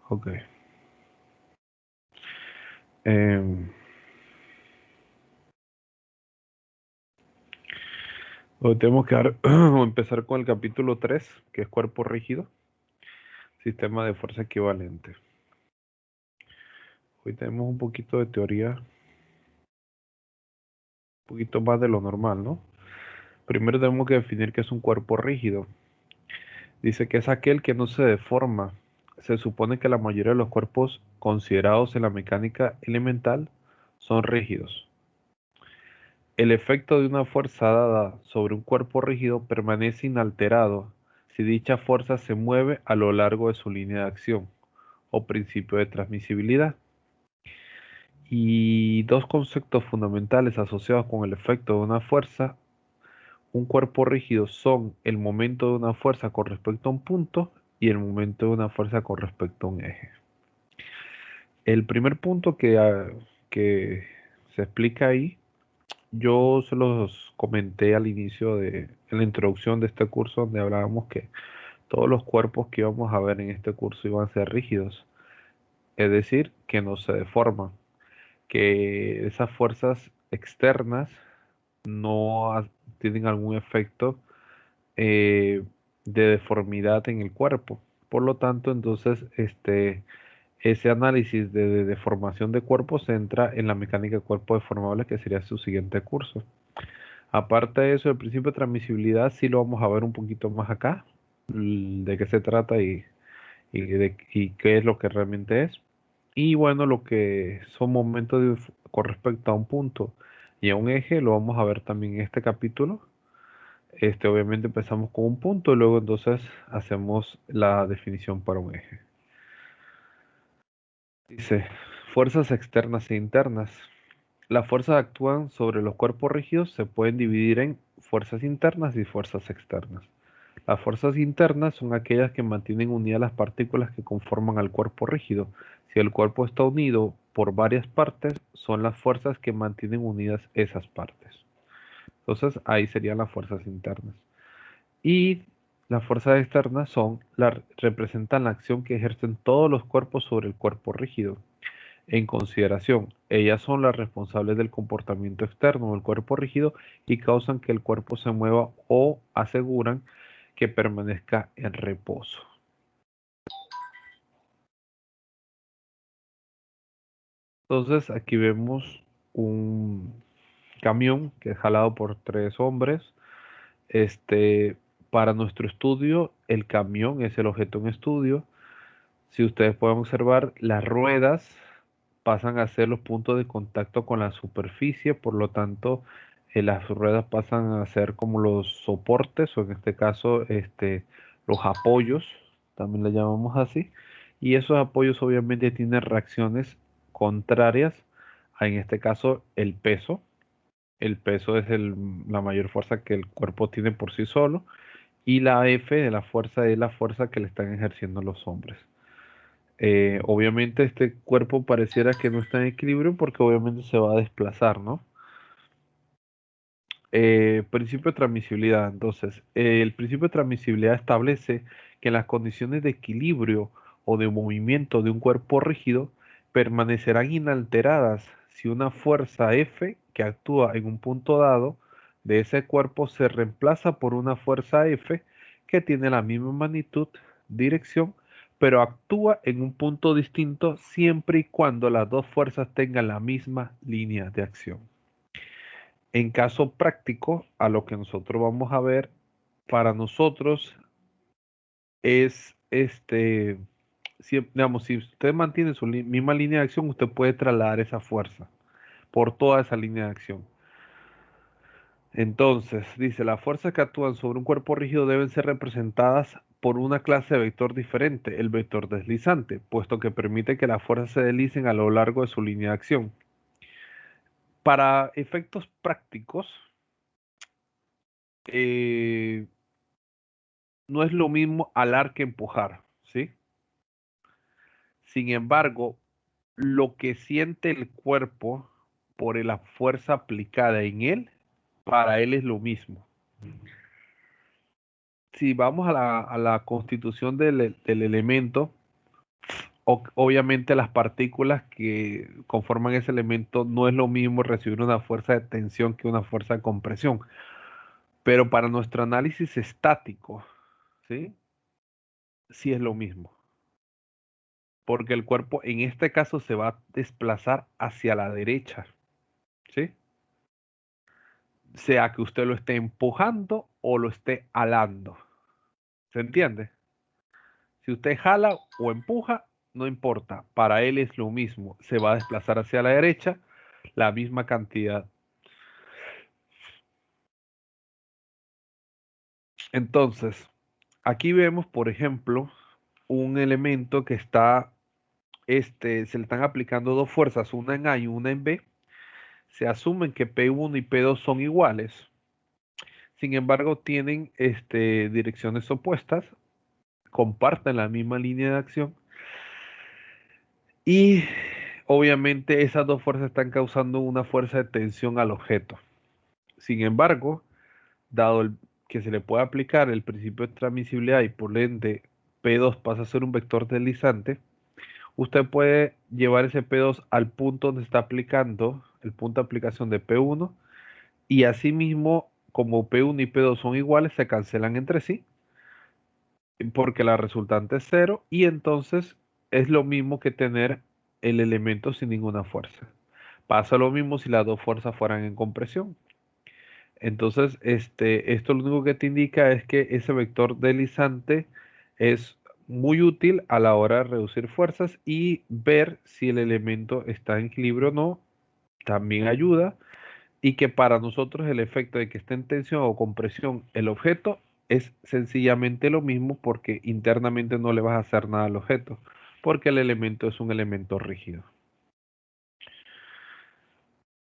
Ok. Em, Hoy tenemos que empezar con el capítulo 3, que es cuerpo rígido, sistema de fuerza equivalente. Hoy tenemos un poquito de teoría, un poquito más de lo normal, ¿no? Primero tenemos que definir qué es un cuerpo rígido. Dice que es aquel que no se deforma. Se supone que la mayoría de los cuerpos considerados en la mecánica elemental son rígidos. El efecto de una fuerza dada sobre un cuerpo rígido permanece inalterado si dicha fuerza se mueve a lo largo de su línea de acción o principio de transmisibilidad. Y dos conceptos fundamentales asociados con el efecto de una fuerza, un cuerpo rígido, son el momento de una fuerza con respecto a un punto y el momento de una fuerza con respecto a un eje. El primer punto que se explica ahí, yo se los comenté al inicio en la introducción de este curso, donde hablábamos que todos los cuerpos que íbamos a ver en este curso iban a ser rígidos, es decir, que no se deforman, que esas fuerzas externas no tienen algún efecto eh, de deformidad en el cuerpo. Por lo tanto, entonces, ese análisis de deformación de cuerpo se entra en la mecánica de cuerpo deformable, que sería su siguiente curso. Aparte de eso, el principio de transmisibilidad sí lo vamos a ver un poquito más acá, de qué se trata y qué es lo que realmente es. Y bueno, lo que son momentos con respecto a un punto y a un eje, lo vamos a ver también en este capítulo. Obviamente empezamos con un punto y luego entonces hacemos la definición para un eje. Dice, fuerzas externas e internas. Las fuerzas actúan sobre los cuerpos rígidos se pueden dividir en fuerzas internas y fuerzas externas. Las fuerzas internas son aquellas que mantienen unidas las partículas que conforman al cuerpo rígido. Si el cuerpo está unido por varias partes, son las fuerzas que mantienen unidas esas partes. Entonces ahí serían las fuerzas internas. Y las fuerzas externas representan la acción que ejercen todos los cuerpos sobre el cuerpo rígido. En consideración, ellas son las responsables del comportamiento externo del cuerpo rígido y causan que el cuerpo se mueva o aseguran que permanezca en reposo. Entonces aquí vemos un camión que es jalado por tres hombres. Este, para nuestro estudio, el camión es el objeto en estudio. Si ustedes pueden observar, las ruedas pasan a ser los puntos de contacto con la superficie, por lo tanto, las ruedas pasan a ser como los soportes, o en este caso, los apoyos, también le llamamos así, y esos apoyos obviamente tienen reacciones contrarias a, en este caso, el peso. El peso es la mayor fuerza que el cuerpo tiene por sí solo, y la F de la fuerza es la fuerza que le están ejerciendo los hombres. Obviamente este cuerpo pareciera que no está en equilibrio porque obviamente se va a desplazar, ¿no? Principio de transmisibilidad. Entonces, el principio de transmisibilidad establece que las condiciones de equilibrio o de movimiento de un cuerpo rígido permanecerán inalteradas si una fuerza F que actúa en un punto dado de ese cuerpo se reemplaza por una fuerza F que tiene la misma magnitud, dirección, pero actúa en un punto distinto siempre y cuando las dos fuerzas tengan la misma línea de acción. En caso práctico, a lo que nosotros vamos a ver, para nosotros es digamos, si usted mantiene su misma línea de acción, usted puede trasladar esa fuerza por toda esa línea de acción. Entonces, dice, las fuerzas que actúan sobre un cuerpo rígido deben ser representadas por una clase de vector diferente, el vector deslizante, puesto que permite que las fuerzas se deslicen a lo largo de su línea de acción. Para efectos prácticos, eh, no es lo mismo alar que empujar, ¿sí? Sin embargo, lo que siente el cuerpo por la fuerza aplicada en él, para él es lo mismo. Si vamos a la constitución del elemento, Obviamente las partículas que conforman ese elemento no es lo mismo recibir una fuerza de tensión que una fuerza de compresión. Pero para nuestro análisis estático, ¿sí? Sí es lo mismo. Porque el cuerpo en este caso se va a desplazar hacia la derecha, ¿sí? Sea que usted lo esté empujando o lo esté alando. ¿Se entiende? Si usted jala o empuja, no importa. Para él es lo mismo. Se va a desplazar hacia la derecha la misma cantidad. Entonces, aquí vemos, por ejemplo, un elemento que está, se le están aplicando dos fuerzas, una en A y una en B. Se asumen que P1 y P2 son iguales. Sin embargo, tienen direcciones opuestas, comparten la misma línea de acción y obviamente esas dos fuerzas están causando una fuerza de tensión al objeto. Sin embargo, dado que se le puede aplicar el principio de transmisibilidad y por ende P2 pasa a ser un vector deslizante, usted puede llevar ese P2 al punto donde está aplicando el punto de aplicación de P1 y asimismo, como P1 y P2 son iguales, se cancelan entre sí porque la resultante es cero y entonces es lo mismo que tener el elemento sin ninguna fuerza. Pasa lo mismo si las dos fuerzas fueran en compresión. Entonces, esto lo único que te indica es que ese vector deslizante es muy útil a la hora de reducir fuerzas y ver si el elemento está en equilibrio o no, también ayuda. Y que para nosotros el efecto de que esté en tensión o compresión el objeto es sencillamente lo mismo porque internamente no le vas a hacer nada al objeto, porque el elemento es un elemento rígido.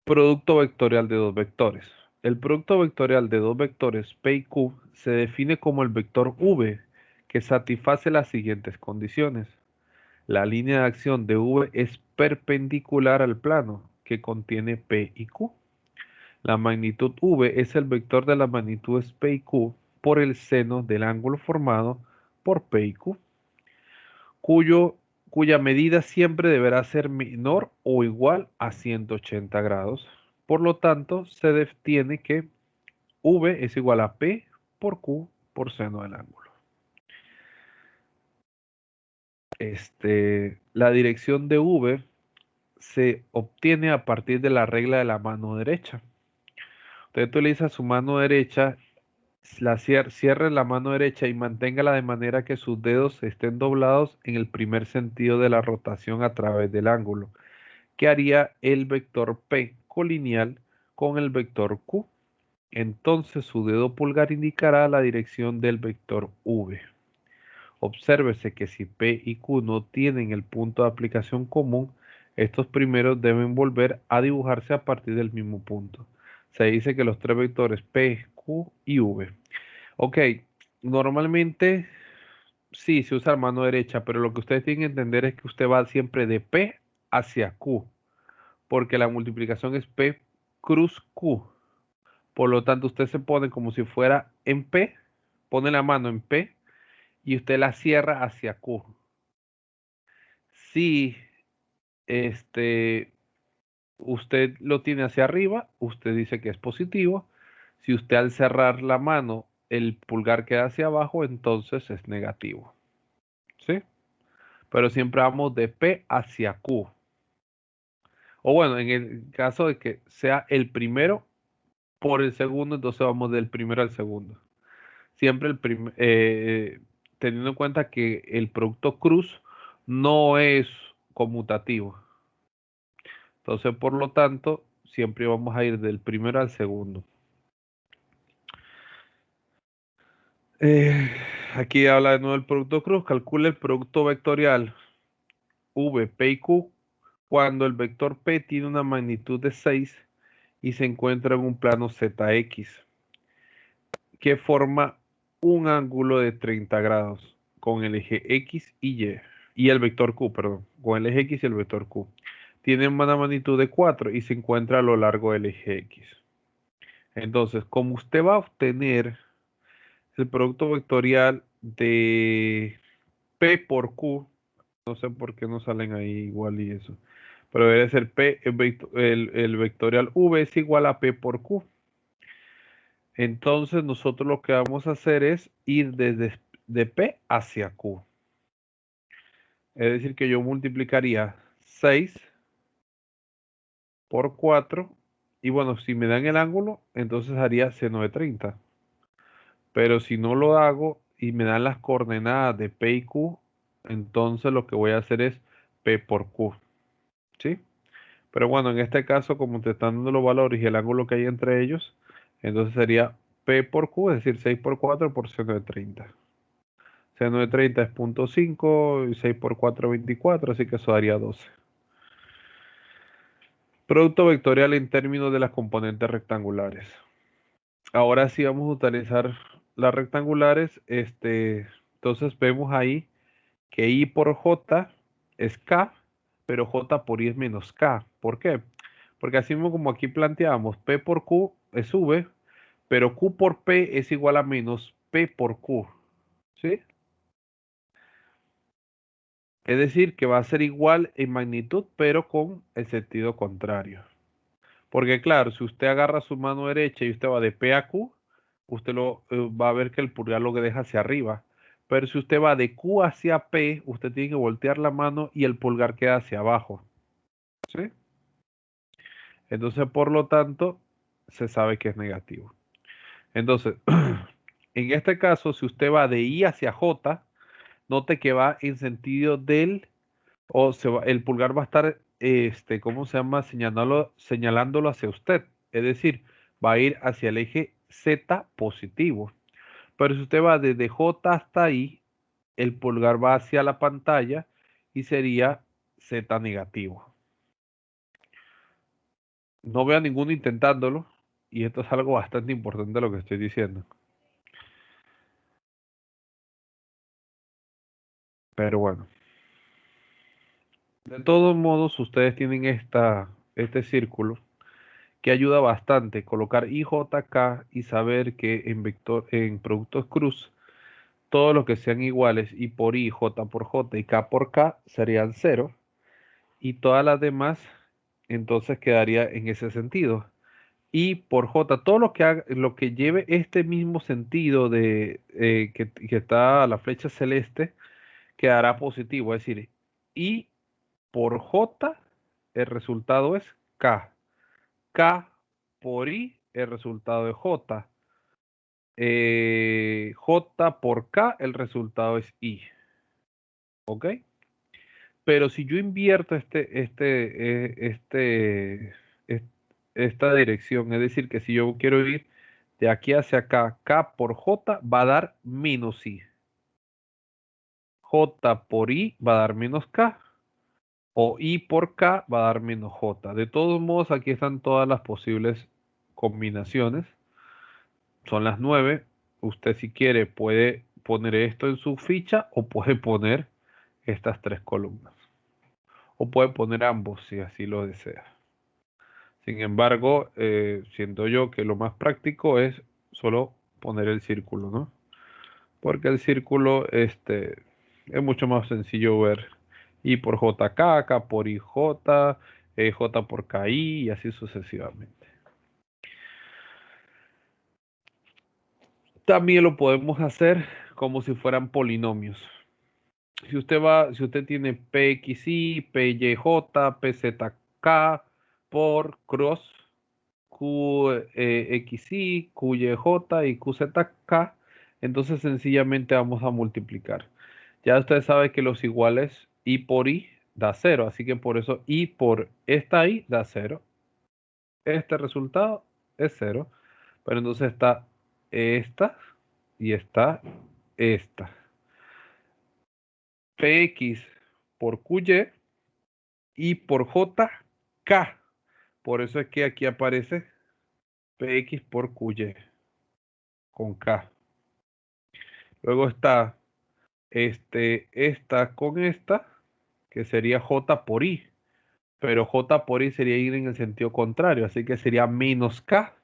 Producto vectorial de dos vectores. El producto vectorial de dos vectores P y Q se define como el vector V, que satisface las siguientes condiciones. La línea de acción de V es perpendicular al plano que contiene P y Q. La magnitud V es el vector de las magnitudes P y Q por el seno del ángulo formado por P y Q, cuya medida siempre deberá ser menor o igual a 180 grados. Por lo tanto, se tiene que V es igual a P por Q por seno del ángulo. La dirección de V se obtiene a partir de la regla de la mano derecha. Usted utiliza su mano derecha, cierre la mano derecha y manténgala de manera que sus dedos estén doblados en el primer sentido de la rotación a través del ángulo, que haría el vector P colineal con el vector Q. Entonces su dedo pulgar indicará la dirección del vector V. Obsérvese que si P y Q no tienen el punto de aplicación común, estos primeros deben volver a dibujarse a partir del mismo punto. Se dice que los tres vectores P, Q y V. Ok, normalmente sí se usa la mano derecha, pero lo que ustedes tienen que entender es que usted va siempre de P hacia Q, porque la multiplicación es P cruz Q. Por lo tanto, usted se pone como si fuera en P, pone la mano en P y usted la cierra hacia Q. Si este, usted lo tiene hacia arriba, usted dice que es positivo. Si usted al cerrar la mano, el pulgar queda hacia abajo, entonces es negativo. ¿Sí? Pero siempre vamos de P hacia Q. O bueno, en el caso de que sea el primero por el segundo, entonces vamos del primero al segundo. Siempre teniendo en cuenta que el producto cruz no es conmutativo. Entonces, por lo tanto, siempre vamos a ir del primero al segundo. Eh, Aquí habla de nuevo el producto cruz. Calcula el producto vectorial V, P y Q cuando el vector P tiene una magnitud de 6 y se encuentra en un plano ZX que forma un ángulo de 30 grados con el eje X y Y. Y el vector Q, perdón, con el eje X y el vector Q. Tiene una magnitud de 4 y se encuentra a lo largo del eje X. Entonces, como usted va a obtener el producto vectorial de P por Q, No sé por qué no salen ahí igual y eso. Pero debe ser P, el vectorial V es igual a P por Q. Entonces nosotros lo que vamos a hacer es ir desde de P hacia Q. Es decir, que yo multiplicaría 6 por 4. Y bueno, si me dan el ángulo, entonces haría seno de 30. Pero si no lo hago y me dan las coordenadas de P y Q, entonces lo que voy a hacer es P por Q. ¿Sí? Pero bueno, en este caso, como te están dando los valores y el ángulo que hay entre ellos, entonces sería P por Q, es decir, 6 por 4 por seno de 30. Seno de 30 es 0.5 y 6 por 4 24, así que eso daría 12. Producto vectorial en términos de las componentes rectangulares. Ahora sí vamos a utilizar las rectangulares. Entonces vemos ahí que I por J es K, pero J por I es menos K. ¿Por qué? Porque así mismo como aquí planteábamos, P por Q es V, pero Q por P es igual a menos P por Q. ¿Sí? Es decir, que va a ser igual en magnitud, pero con el sentido contrario. Porque claro, si usted agarra su mano derecha y usted va de P a Q, usted va a ver que el pulgar lo que deja hacia arriba. Pero si usted va de Q hacia P, usted tiene que voltear la mano y el pulgar queda hacia abajo. ¿Sí? Entonces, por lo tanto, se sabe que es negativo. Entonces, en este caso, si usted va de I hacia J, note que va en sentido del, el pulgar va a estar, ¿cómo se llama? Señalándolo hacia usted. Es decir, va a ir hacia el eje Z positivo. Pero si usted va desde J hasta I, el pulgar va hacia la pantalla y sería Z negativo. No veo a ninguno intentándolo y esto es algo bastante importante lo que estoy diciendo. Pero bueno, de todos modos ustedes tienen este círculo que ayuda bastante colocar IJK y saber que en productos cruz todos los que sean iguales I por I, J por J y K por K serían cero y todas las demás entonces quedaría en ese sentido. Y por J, todo lo que lleve este mismo sentido que está a la flecha celeste quedará positivo. Es decir, I por J, el resultado es K. K por I, el resultado es J. J por K, el resultado es I. ¿Ok? Pero si yo invierto es- esta dirección, es decir, que si yo quiero ir de aquí hacia acá, K por J va a dar menos I. J por I va a dar menos K. O I por K va a dar menos J. De todos modos, aquí están todas las posibles combinaciones. Son las 9. Usted si quiere puede poner esto en su ficha o puede poner estas tres columnas. O puede poner ambos si así lo desea. Sin embargo, siento yo que lo más práctico es solo poner el círculo, ¿no? Porque el círculo es mucho más sencillo ver I por JK, K por IJ, J por KI y así sucesivamente. También lo podemos hacer como si fueran polinomios. Si usted tiene PXI, PYJ, PZK por cross QXI, QYJ y QZK, entonces sencillamente vamos a multiplicar. Ya usted sabe que los iguales I por I da 0, así que por eso I por esta I da 0. Este resultado es 0, pero entonces está esta y está esta. PX por QY y por JK. Por eso es que aquí aparece PX por QY con K. Luego está esta con esta, que sería J por I. Pero J por I sería ir en el sentido contrario, así que sería menos K.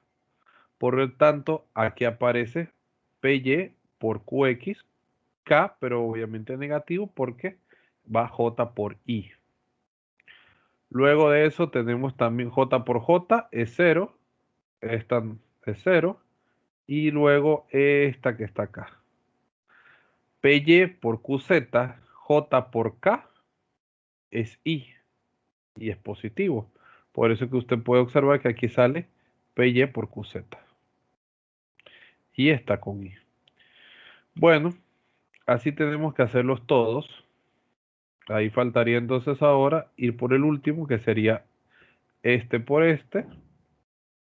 Por lo tanto, aquí aparece PY por QX, K, pero obviamente negativo porque va J por I. Luego de eso tenemos también J por J es 0. Esta es 0. Y luego esta que está acá. PY por QZ, J por K es I. Y es positivo. Por eso que usted puede observar que aquí sale PY por QZ. Y está con I. Bueno, así tenemos que hacerlos todos. Ahí faltaría entonces ahora ir por el último, que sería este por este,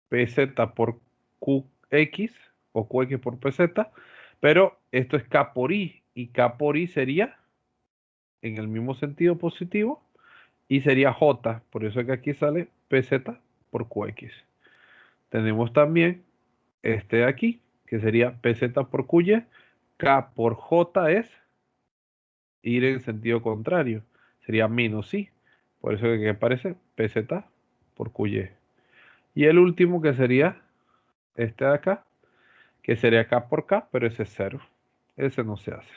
PZ por QX o QX por PZ, pero esto es K por I y K por I sería en el mismo sentido positivo y sería J, por eso que aquí sale PZ por QX. Tenemos también este de aquí, que sería PZ por QY, K por J es ir en sentido contrario, sería menos I, por eso que aparece PZ por QY. Y el último que sería este de acá, que sería K por K, pero ese es 0. Ese no se hace.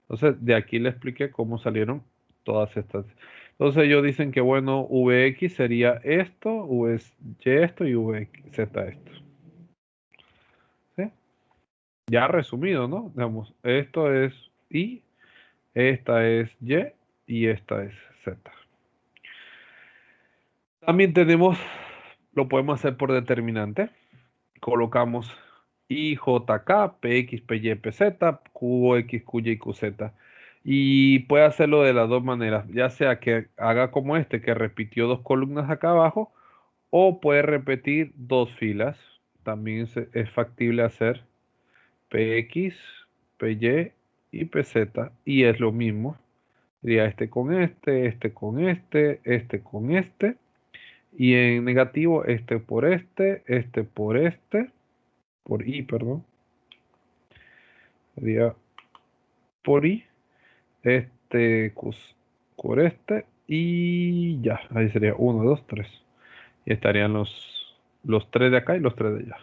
Entonces, de aquí le expliqué cómo salieron todas estas. Entonces, ellos dicen que, bueno, Vx sería esto, Vy esto y Vz esto. ¿Sí? Ya resumido, ¿no? Digamos, esto es Y, esta es Y esta es Z. También tenemos, lo podemos hacer por determinante. Colocamos IJK, PX, PY, PZ, QX, QY y QZ. Y puede hacerlo de las dos maneras, ya sea que haga como este, que repitió dos columnas acá abajo, o puede repetir dos filas. También es factible hacer PX, PY y PZ, y es lo mismo. Sería este con este con este con este, y en negativo este por I, perdón. Sería por I, por este, y ya. Ahí sería 1, 2, 3. Y estarían los 3 de acá y los 3 de allá.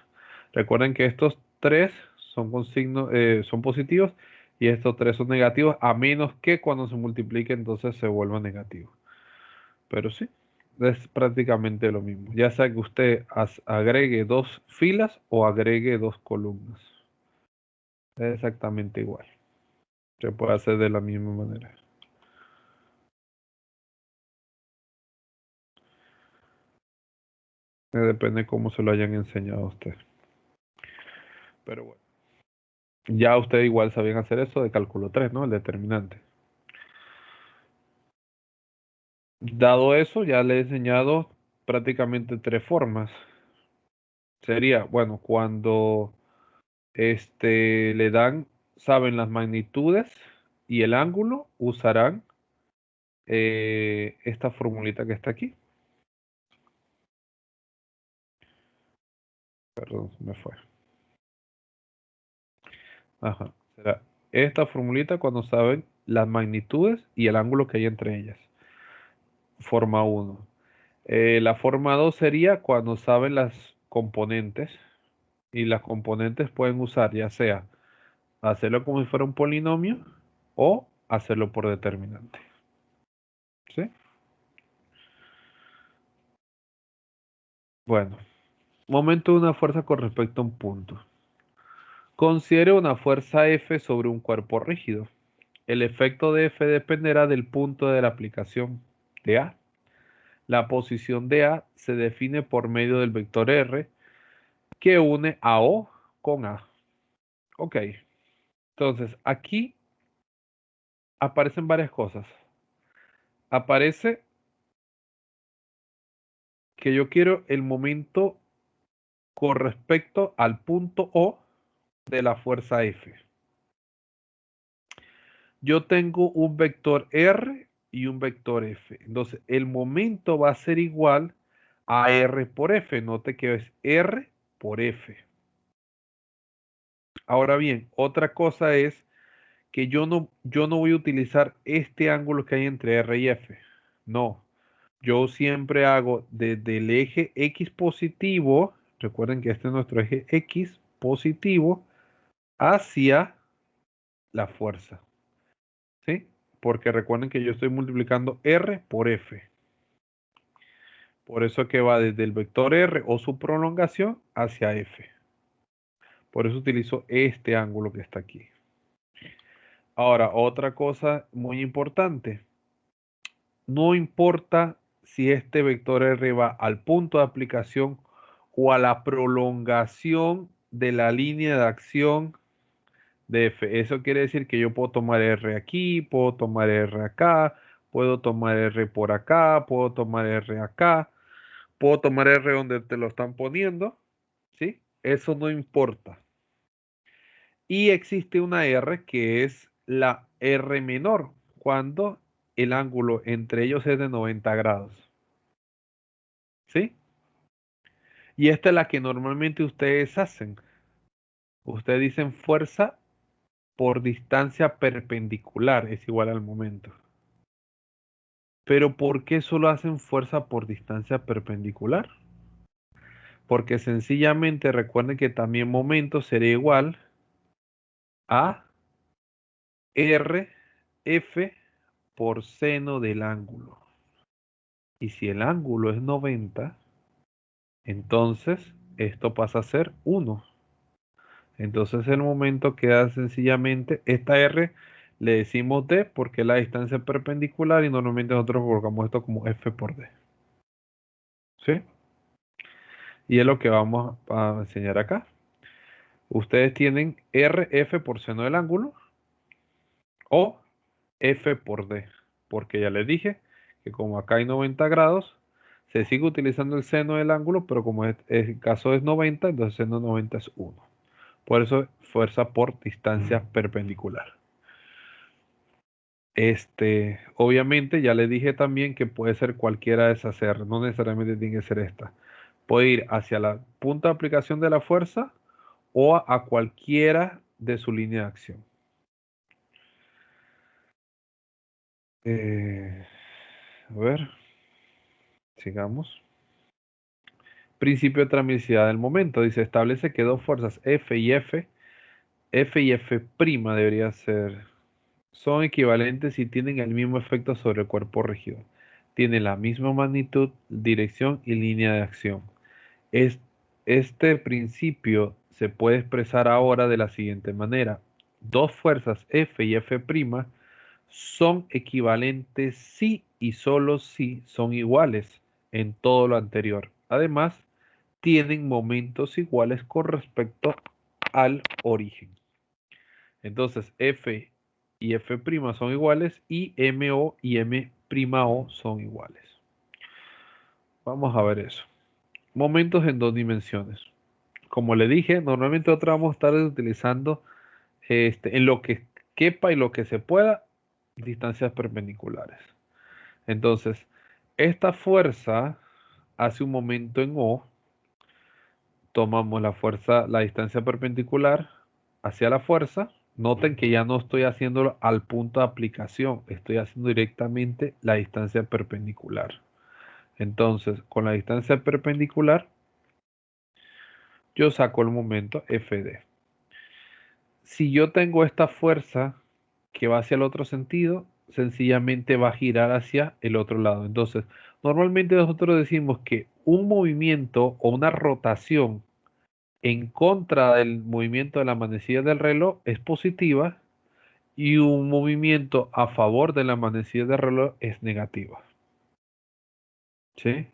Recuerden que estos 3 son con signo, son positivos y estos 3 son negativos, a menos que cuando se multiplique entonces se vuelva negativo. Pero sí, es prácticamente lo mismo. Ya sea que usted agregue dos filas o agregue dos columnas. Es exactamente igual. Se puede hacer de la misma manera. Depende cómo se lo hayan enseñado a usted. Pero bueno. Ya ustedes igual sabían hacer eso de cálculo 3, ¿no? El determinante. Dado eso, ya le he enseñado prácticamente tres formas. Sería, bueno, cuando le dan, saben las magnitudes y el ángulo, usarán esta formulita que está aquí. Perdón, se me fue. Ajá. Será esta formulita cuando saben las magnitudes y el ángulo que hay entre ellas. Forma 1. La forma 2 sería cuando saben las componentes. Y las componentes pueden usar ya sea hacerlo como si fuera un polinomio o hacerlo por determinante. ¿Sí? Bueno, momento de una fuerza con respecto a un punto. Considere una fuerza F sobre un cuerpo rígido. El efecto de F dependerá del punto de la aplicación de A. La posición de A se define por medio del vector R que une a O con A. Ok, entonces aquí aparecen varias cosas. Aparece que yo quiero el momento con respecto al punto O de la fuerza F. Yo tengo un vector R y un vector F. Entonces, el momento va a ser igual a R por F. Note que es R por F. Ahora bien, otra cosa es que yo no voy a utilizar este ángulo que hay entre R y F. No, yo siempre hago desde el eje X positivo, recuerden que este es nuestro eje X positivo, hacia la fuerza. ¿sí? Porque recuerden que yo estoy multiplicando R por F. Por eso que va desde el vector R o su prolongación hacia F. Por eso utilizo este ángulo que está aquí. Ahora, otra cosa muy importante. No importa si este vector R va al punto de aplicación o a la prolongación de la línea de acción de F. Eso quiere decir que yo puedo tomar R aquí, puedo tomar R acá, puedo tomar R por acá, puedo tomar R acá, puedo tomar R donde te lo están poniendo, ¿sí? Eso no importa. Y existe una R que es la R menor, cuando el ángulo entre ellos es de 90 grados, ¿sí? Y esta es la que normalmente ustedes hacen. Ustedes dicen fuerza por distancia perpendicular es igual al momento. Pero ¿por qué solo hacen fuerza por distancia perpendicular? Porque sencillamente recuerden que también momento sería igual a RF por seno del ángulo. Y si el ángulo es 90, entonces esto pasa a ser 1. Entonces el momento queda sencillamente, esta R le decimos D porque es la distancia perpendicular y normalmente nosotros colocamos esto como F por D. ¿Sí? Y es lo que vamos a enseñar acá. Ustedes tienen RF por seno del ángulo o F por D, porque ya les dije que como acá hay 90 grados, se sigue utilizando el seno del ángulo, pero como el caso es 90, entonces seno de 90 es 1. Por eso fuerza por distancia perpendicular. Obviamente ya les dije también que puede ser cualquiera de esas R, no necesariamente tiene que ser esta. Puede ir hacia la punta de aplicación de la fuerza o a cualquiera de su línea de acción. A ver, sigamos. Principio de transmisividad del momento. Dice, establece que dos fuerzas F y F, F y F' debería ser, son equivalentes y tienen el mismo efecto sobre el cuerpo rígido. Tienen la misma magnitud, dirección y línea de acción. Este principio se puede expresar ahora de la siguiente manera. Dos fuerzas F y F' son equivalentes si y solo si son iguales en todo lo anterior. Además, tienen momentos iguales con respecto al origen. Entonces, F y F' son iguales y MO y M'O son iguales. Vamos a ver eso. Momentos en dos dimensiones. Como le dije, normalmente nosotros vamos a estar utilizando en lo que quepa y lo que se pueda, distancias perpendiculares. Entonces, esta fuerza hace un momento en O, tomamos la fuerza, la distancia perpendicular hacia la fuerza. Noten que ya no estoy haciéndolo al punto de aplicación, estoy haciendo directamente la distancia perpendicular. Entonces, con la distancia perpendicular, yo saco el momento FD. Si yo tengo esta fuerza que va hacia el otro sentido, sencillamente va a girar hacia el otro lado. Entonces, normalmente nosotros decimos que un movimiento o una rotación en contra del movimiento de la manecilla del reloj es positiva y un movimiento a favor de la manecilla del reloj es negativa. ¿Sí?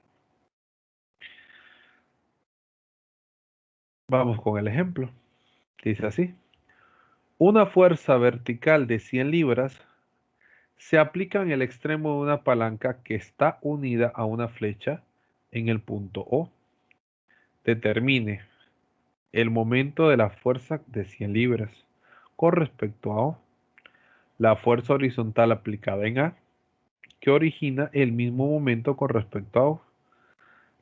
Vamos con el ejemplo. Dice así. Una fuerza vertical de 100 libras se aplica en el extremo de una palanca que está unida a una flecha en el punto O. Determine el momento de la fuerza de 100 libras con respecto a O. La fuerza horizontal aplicada en A, que origina el mismo momento con respecto a O.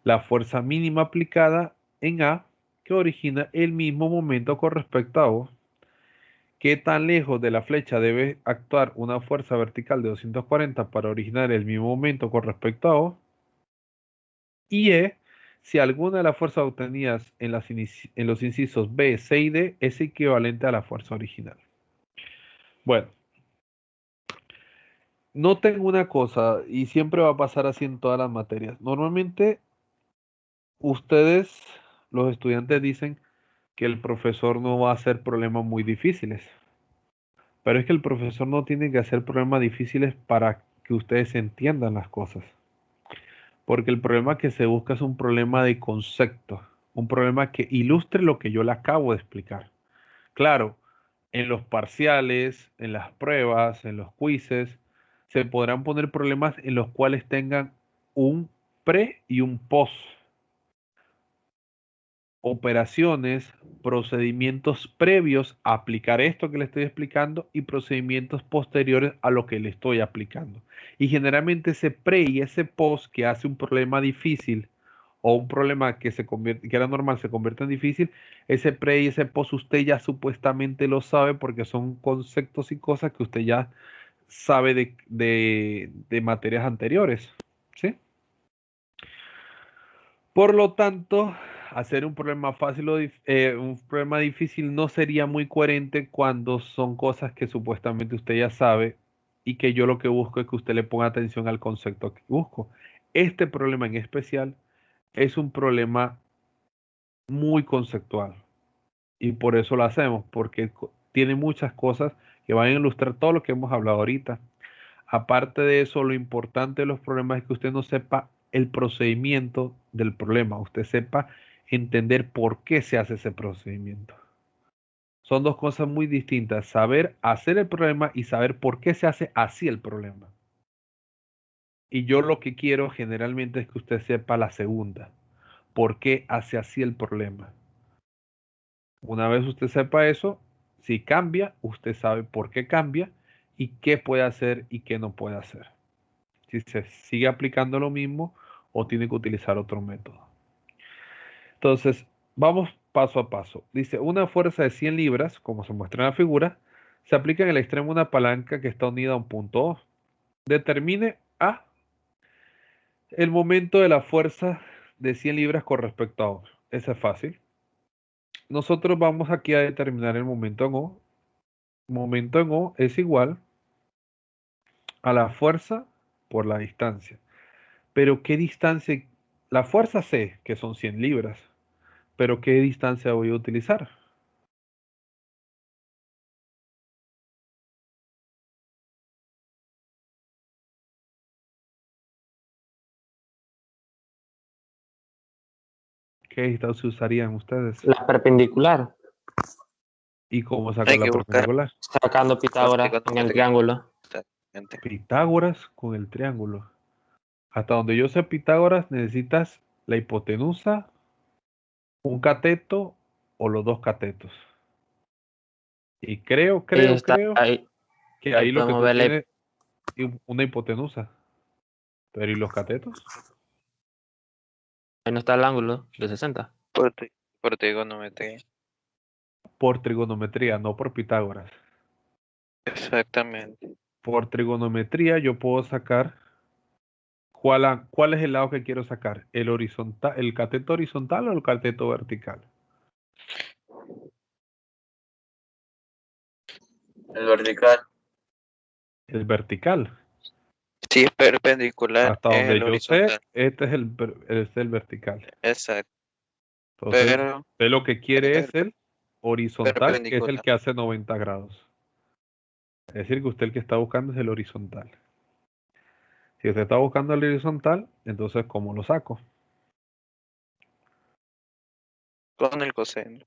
La fuerza mínima aplicada en A, que origina el mismo momento con respecto a O. ¿Qué tan lejos de la flecha debe actuar una fuerza vertical de 240 para originar el mismo momento con respecto a O? Y si alguna de las fuerzas obtenidas en los incisos B, C y D es equivalente a la fuerza original. Bueno, noten una cosa, y siempre va a pasar así en todas las materias. Normalmente ustedes, los estudiantes, dicen que el profesor no va a hacer problemas muy difíciles, pero es que el profesor no tiene que hacer problemas difíciles para que ustedes entiendan las cosas, porque el problema que se busca es un problema de concepto, un problema que ilustre lo que yo le acabo de explicar. Claro, en los parciales, en las pruebas, en los quizzes, se podrán poner problemas en los cuales tengan un pre y un post, operaciones, procedimientos previos a aplicar esto que le estoy explicando y procedimientos posteriores a lo que le estoy aplicando. Y generalmente ese pre y ese post que hace un problema difícil o un problema que que era normal se convierte en difícil, ese pre y ese post usted ya supuestamente lo sabe porque son conceptos y cosas que usted ya sabe de materias anteriores. ¿Sí? Por lo tanto, hacer un problema fácil un problema difícil no sería muy coherente cuando son cosas que supuestamente usted ya sabe y que yo lo que busco es que usted le ponga atención al concepto que busco. Este problema en especial es un problema muy conceptual y por eso lo hacemos, porque tiene muchas cosas que van a ilustrar todo lo que hemos hablado ahorita. Aparte de eso, lo importante de los problemas es que usted no sepa el procedimiento del problema, usted sepa entender por qué se hace ese procedimiento. Son dos cosas muy distintas, saber hacer el problema y saber por qué se hace así el problema. Y yo lo que quiero generalmente es que usted sepa la segunda, por qué hace así el problema. Una vez usted sepa eso, si cambia, usted sabe por qué cambia y qué puede hacer y qué no puede hacer. Si se sigue aplicando lo mismo o tiene que utilizar otro método. Entonces, vamos paso a paso. Dice, una fuerza de 100 libras, como se muestra en la figura, se aplica en el extremo de una palanca que está unida a un punto O. Determine A, el momento de la fuerza de 100 libras con respecto a otro. Eso es fácil. Nosotros vamos aquí a determinar el momento en O. Momento en O es igual a la fuerza por la distancia. Pero ¿qué distancia? La fuerza sé que son 100 libras. Pero ¿qué distancia voy a utilizar? ¿Qué distancia usarían ustedes? La perpendicular, ¿Y cómo saco Hay la que buscar perpendicular? sacando por Pitágoras en el trigonometría. triángulo. Exactamente. Pitágoras con el triángulo. Hasta donde yo sé Pitágoras necesitas la hipotenusa, un cateto o los dos catetos. Y Ahí está, creo que ahí ahí lo que podemos tú ver tienes es una hipotenusa. Pero ¿y los catetos? ahí no está el ángulo de 60. Por, por trigonometría. Por trigonometría, no por Pitágoras. Exactamente. Por trigonometría yo puedo sacar cuál es el lado que quiero sacar, el horizontal, el cateto horizontal o el cateto vertical. El vertical. El vertical. Si es perpendicular, Hasta es donde el yo sé, horizontal. este es el vertical. Exacto. Entonces, Pero usted lo que quiere es es el horizontal, que es el perpendicular. que hace 90 grados. Es decir, que usted el que está buscando es el horizontal. Si usted está buscando el horizontal, entonces, ¿cómo lo saco? Con el coseno.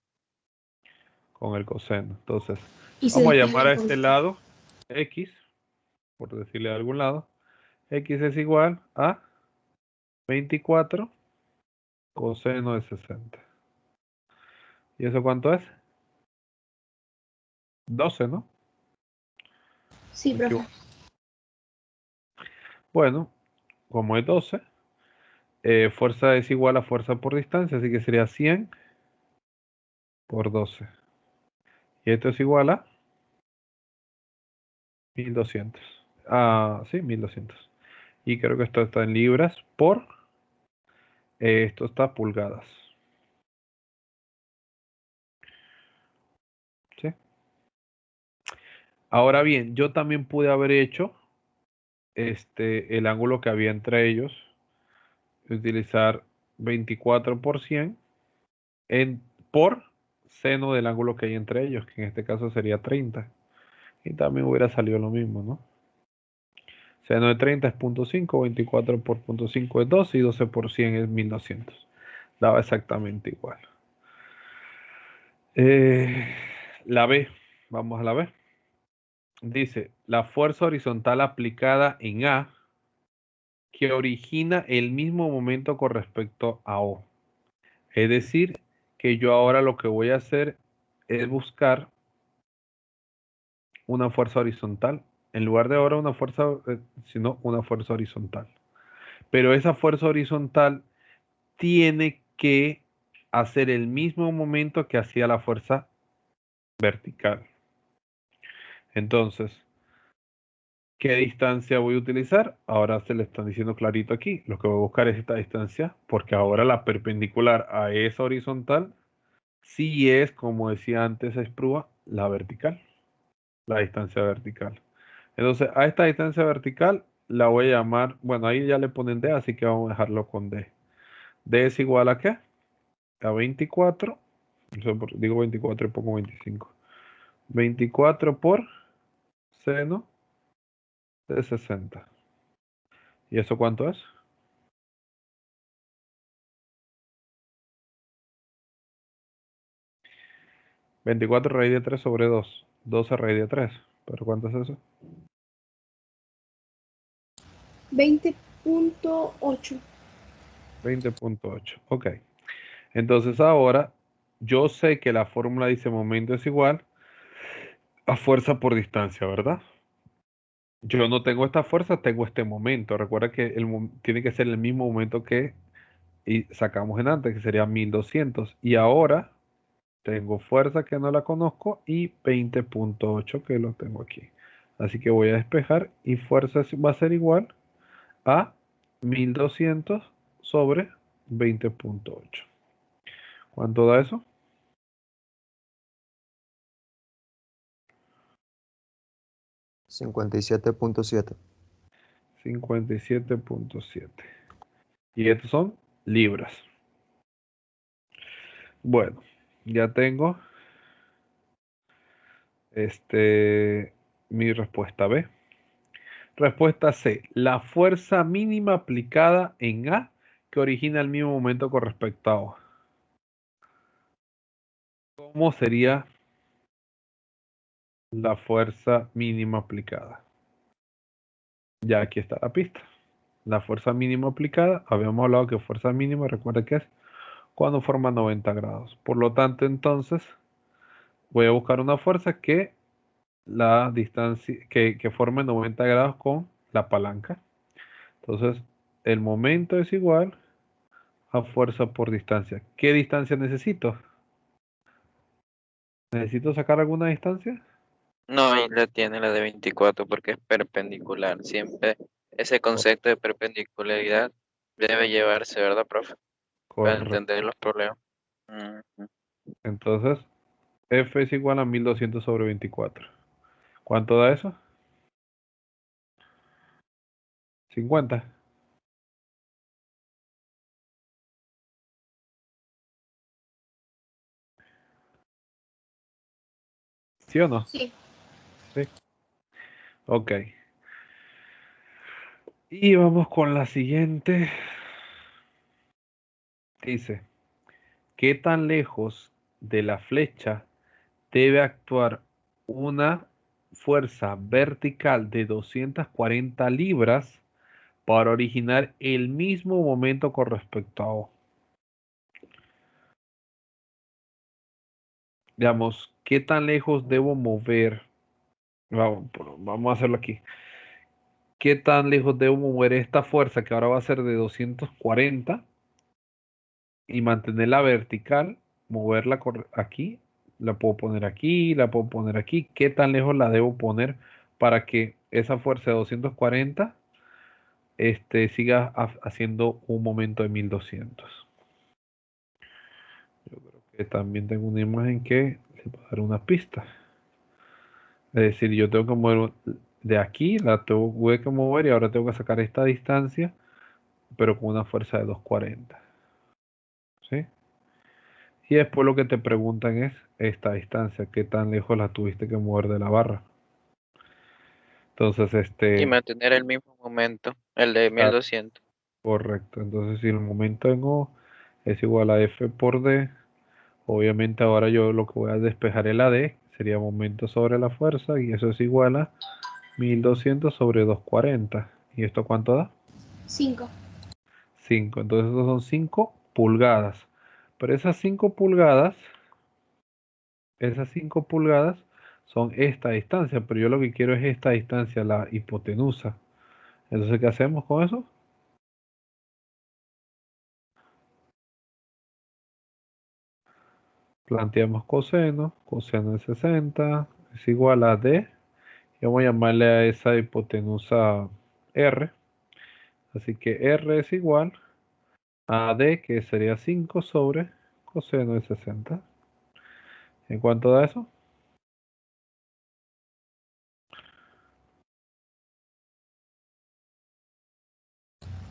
Con el coseno. Entonces, Y se vamos a llamar despegan a con este lado X, por decirle de algún lado. X es igual a 24 coseno de 60. ¿Y eso cuánto es? 12, ¿no? Sí, Me profe. equivoco. Bueno, como es 12, fuerza es igual a fuerza por distancia, así que sería 100 por 12. Y esto es igual a 1200. Ah, sí, 1200. Y creo que esto está en libras por, esto está pulgadas. ¿Sí? Ahora bien, yo también pude haber hecho el ángulo que había entre ellos, utilizar 24 por 100 por seno del ángulo que hay entre ellos, que en este caso sería 30. Y también hubiera salido lo mismo, ¿no? Seno de 30 es 0.5, 24 por 0.5 es 12 y 12 por 100 es 1200. Daba exactamente igual. La B, vamos a la B. Dice, la fuerza horizontal aplicada en A que origina el mismo momento con respecto a O. Es decir, que yo ahora lo que voy a hacer es buscar una fuerza horizontal. En lugar de ahora una fuerza, sino una fuerza horizontal. Pero esa fuerza horizontal tiene que hacer el mismo momento que hacía la fuerza vertical. Entonces, ¿qué distancia voy a utilizar? Ahora se le están diciendo clarito aquí. Lo que voy a buscar es esta distancia, porque ahora la perpendicular a esa horizontal sí es, como decía antes Esprúa, la vertical, la distancia vertical. Entonces, a esta distancia vertical la voy a llamar, bueno, ahí ya le ponen D, así que vamos a dejarlo con D. D es igual a ¿qué? A 24, digo 24 y pongo 25. 24 por seno de 60. ¿Y eso cuánto es? 24 raíz de 3 sobre 2. 12 raíz de 3. ¿Pero cuánto es eso? 20.8. 20.8. Ok. Entonces ahora yo sé que la fórmula dice momento es igual a fuerza por distancia, ¿verdad? Yo no tengo esta fuerza, tengo este momento. Recuerda que tiene que ser el mismo momento que sacamos en antes, que sería 1200. Y ahora tengo fuerza que no la conozco y 20.8 que lo tengo aquí. Así que voy a despejar y fuerza va a ser igual a 1200 sobre 20.8. ¿Cuánto da eso? 57.7. 57.7. Y estos son libras. Bueno, ya tengo mi respuesta B. Respuesta C. La fuerza mínima aplicada en A que origina el mismo momento con respecto a O. ¿Cómo sería la fuerza mínima aplicada? Ya aquí está la pista. La fuerza mínima aplicada, habíamos hablado que fuerza mínima, recuerda que es cuando forma 90 grados. Por lo tanto, entonces, voy a buscar una fuerza que la distancia, que forme 90 grados con la palanca. Entonces, el momento es igual a fuerza por distancia. ¿Qué distancia necesito? ¿Necesito sacar alguna distancia? No, ahí la tiene la de 24 porque es perpendicular. Siempre ese concepto de perpendicularidad debe llevarse, ¿verdad, profe? Para Correcto. entender los problemas. Ujú. Entonces, F es igual a 1200 sobre 24. ¿Cuánto da eso? 50. ¿Sí o no? Sí. Sí. Ok. Y vamos con la siguiente. Dice, ¿qué tan lejos de la flecha debe actuar una fuerza vertical de 240 libras para originar el mismo momento con respecto a O? Digamos, ¿qué tan lejos debo mover? Vamos a hacerlo aquí. ¿Qué tan lejos debo mover esta fuerza que ahora va a ser de 240 y mantenerla vertical? Moverla aquí, la puedo poner aquí, la puedo poner aquí. ¿Qué tan lejos la debo poner para que esa fuerza de 240 siga haciendo un momento de 1200? Yo creo que también tengo una imagen que le va a dar una pista. Es decir, yo tengo que mover de aquí la tuve que mover y ahora tengo que sacar esta distancia, pero con una fuerza de 240. ¿Sí? Y después lo que te preguntan es esta distancia, qué tan lejos la tuviste que mover de la barra. Entonces, Y mantener el mismo momento, el de ah, 1200. correcto. Entonces, si el momento en O es igual a F por D, obviamente ahora yo lo que voy a despejar el AD sería momento sobre la fuerza y eso es igual a 1200 sobre 240. ¿Y esto cuánto da? 5. 5. Entonces, estos son 5 pulgadas. Pero esas 5 pulgadas son esta distancia, pero yo lo que quiero es esta distancia, la hipotenusa. Entonces, ¿qué hacemos con eso? Planteamos coseno, coseno de 60 es igual a D, y vamos a llamarle a esa hipotenusa R, así que R es igual a D, que sería 5 sobre coseno de 60. ¿En cuánto da eso?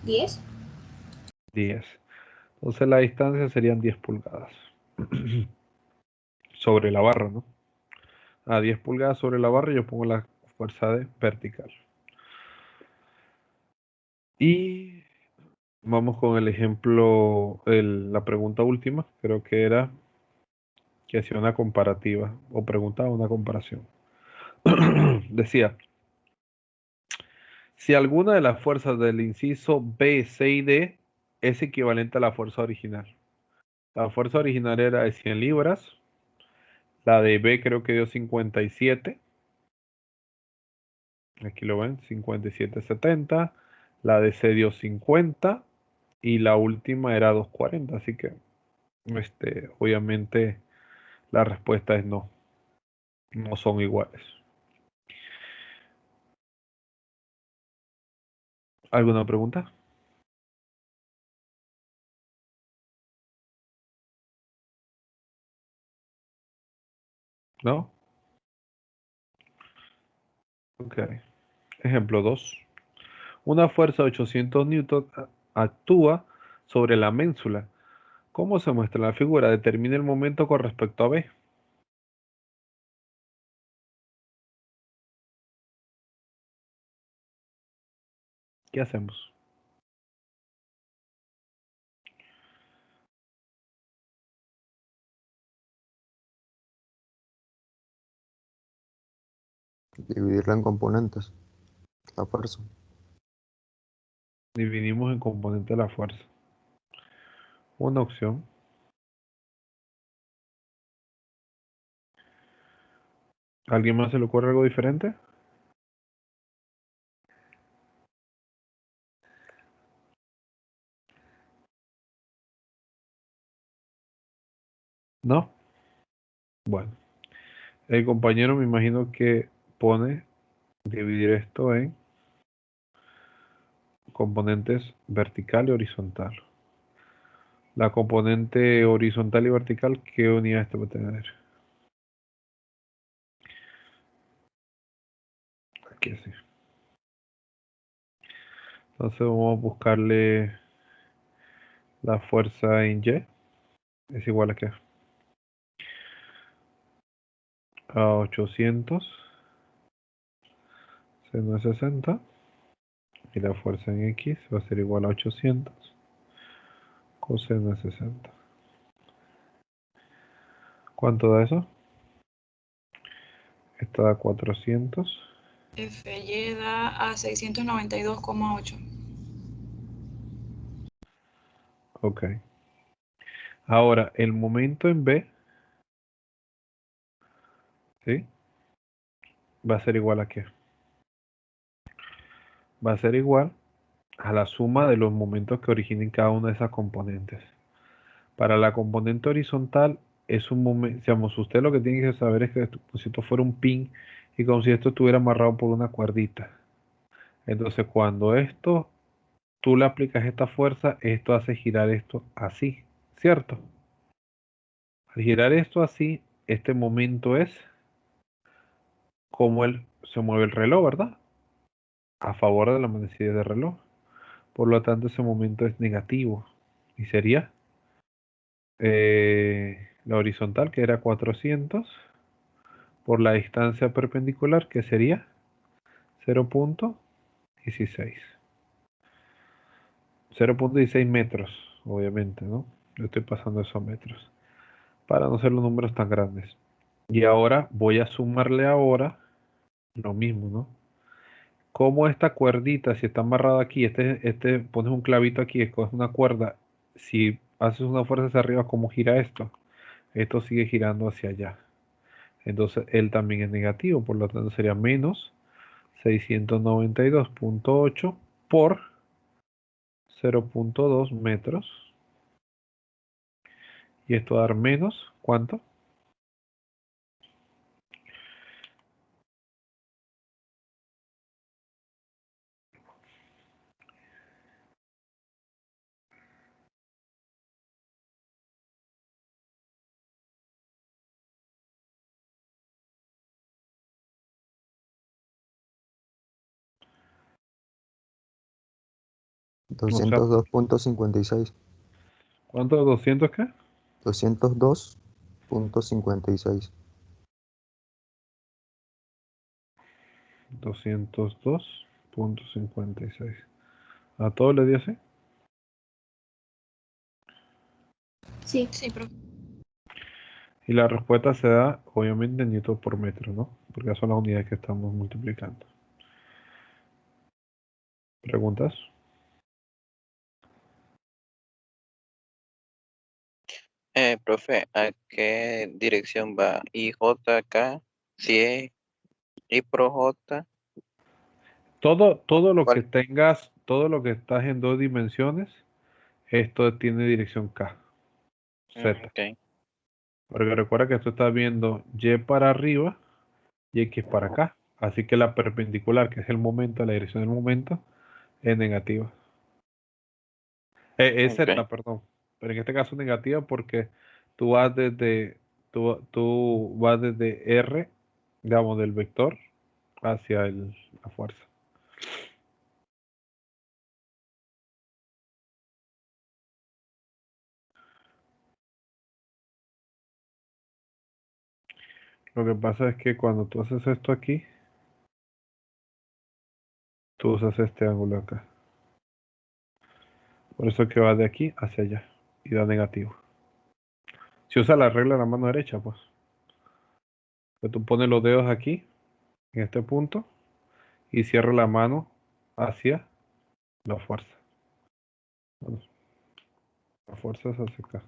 10. 10. Entonces la distancia serían 10 pulgadas sobre la barra, ¿no? A 10 pulgadas sobre la barra yo pongo la fuerza de vertical. Y vamos con el ejemplo, la pregunta última, creo que era que hacía una comparativa o preguntaba una comparación. Decía, si alguna de las fuerzas del inciso B, C y D es equivalente a la fuerza original. La fuerza original era de 100 libras, la de B creo que dio 57, aquí lo ven, 57,70, la de C dio 50 y la última era 240, así que obviamente la respuesta es no, no son iguales. ¿Alguna pregunta? ¿No? Ok. Ejemplo 2. Una fuerza de 800 newton actúa sobre la ménsula. ¿Cómo se muestra en la figura? Determina el momento con respecto a B. ¿Qué hacemos? Dividirla en componentes, la fuerza. Dividimos en componente la fuerza. Una opción. ¿Alguien más se le ocurre algo diferente? ¿No? Bueno, el compañero me imagino que pone dividir esto en componentes vertical y horizontal. La componente horizontal y vertical, ¿qué unidades te va a tener? Aquí así. Entonces vamos a buscarle la fuerza en Y. Es igual a qué? A 800 seno de 60. Y la fuerza en X va a ser igual a 800 coseno de 60. ¿Cuánto da eso? Esto da 400. FY da a 692,8. Ok. Ahora, el momento en B, ¿sí? Va a ser igual a qué? Va a ser igual a la suma de los momentos que originen cada una de esas componentes. Para la componente horizontal es un momento, digamos, usted lo que tiene que saber es que si esto fuera un pin y como si esto estuviera amarrado por una cuerdita. Entonces, cuando esto, tú le aplicas esta fuerza, esto hace girar esto así, ¿cierto? Al girar esto así, este momento es como el se mueve el reloj, ¿verdad? A favor de la manecilla del reloj. Por lo tanto, ese momento es negativo. Y sería la horizontal, que era 400, por la distancia perpendicular, que sería 0.16. 0.16 metros, obviamente, ¿no? Yo estoy pasando eso a metros, para no ser los números tan grandes. Y ahora voy a sumarle ahora lo mismo, ¿no? Como esta cuerdita, si está amarrada aquí, pones un clavito aquí, escoges una cuerda, si haces una fuerza hacia arriba, ¿cómo gira esto? Esto sigue girando hacia allá. Entonces, él también es negativo, por lo tanto sería menos 692.8 por 0.2 metros. Y esto va a dar menos, ¿cuánto? O sea, 202.56. ¿cuánto? ¿200 qué? 202.56. 202.56. ¿A todo le dio así? Sí. Sí, profe. Y la respuesta se da, obviamente, en newton por metro, ¿no? Porque son las unidades que estamos multiplicando. ¿Preguntas? Profe, ¿a qué dirección va? IJ acá, si es I pro J, Todo lo que ¿cuál? tengas, todo lo que estás en dos dimensiones, esto tiene dirección K, Z. Ok, Porque recuerda que esto está viendo Y para arriba y X para acá. Así que la perpendicular, que es el momento, la dirección del momento, es negativa. Es ok. Z, perdón. Pero en este caso negativa porque tú vas desde, tú vas desde R, digamos, del vector hacia la fuerza. Lo que pasa es que cuando tú haces esto aquí, tú usas este ángulo acá. Por eso es que va de aquí hacia allá y da negativo. Si usas la regla de la mano derecha, pues. Que tú pones los dedos aquí, en este punto, y cierras la mano hacia la fuerza. Bueno, la fuerza es hacia acá.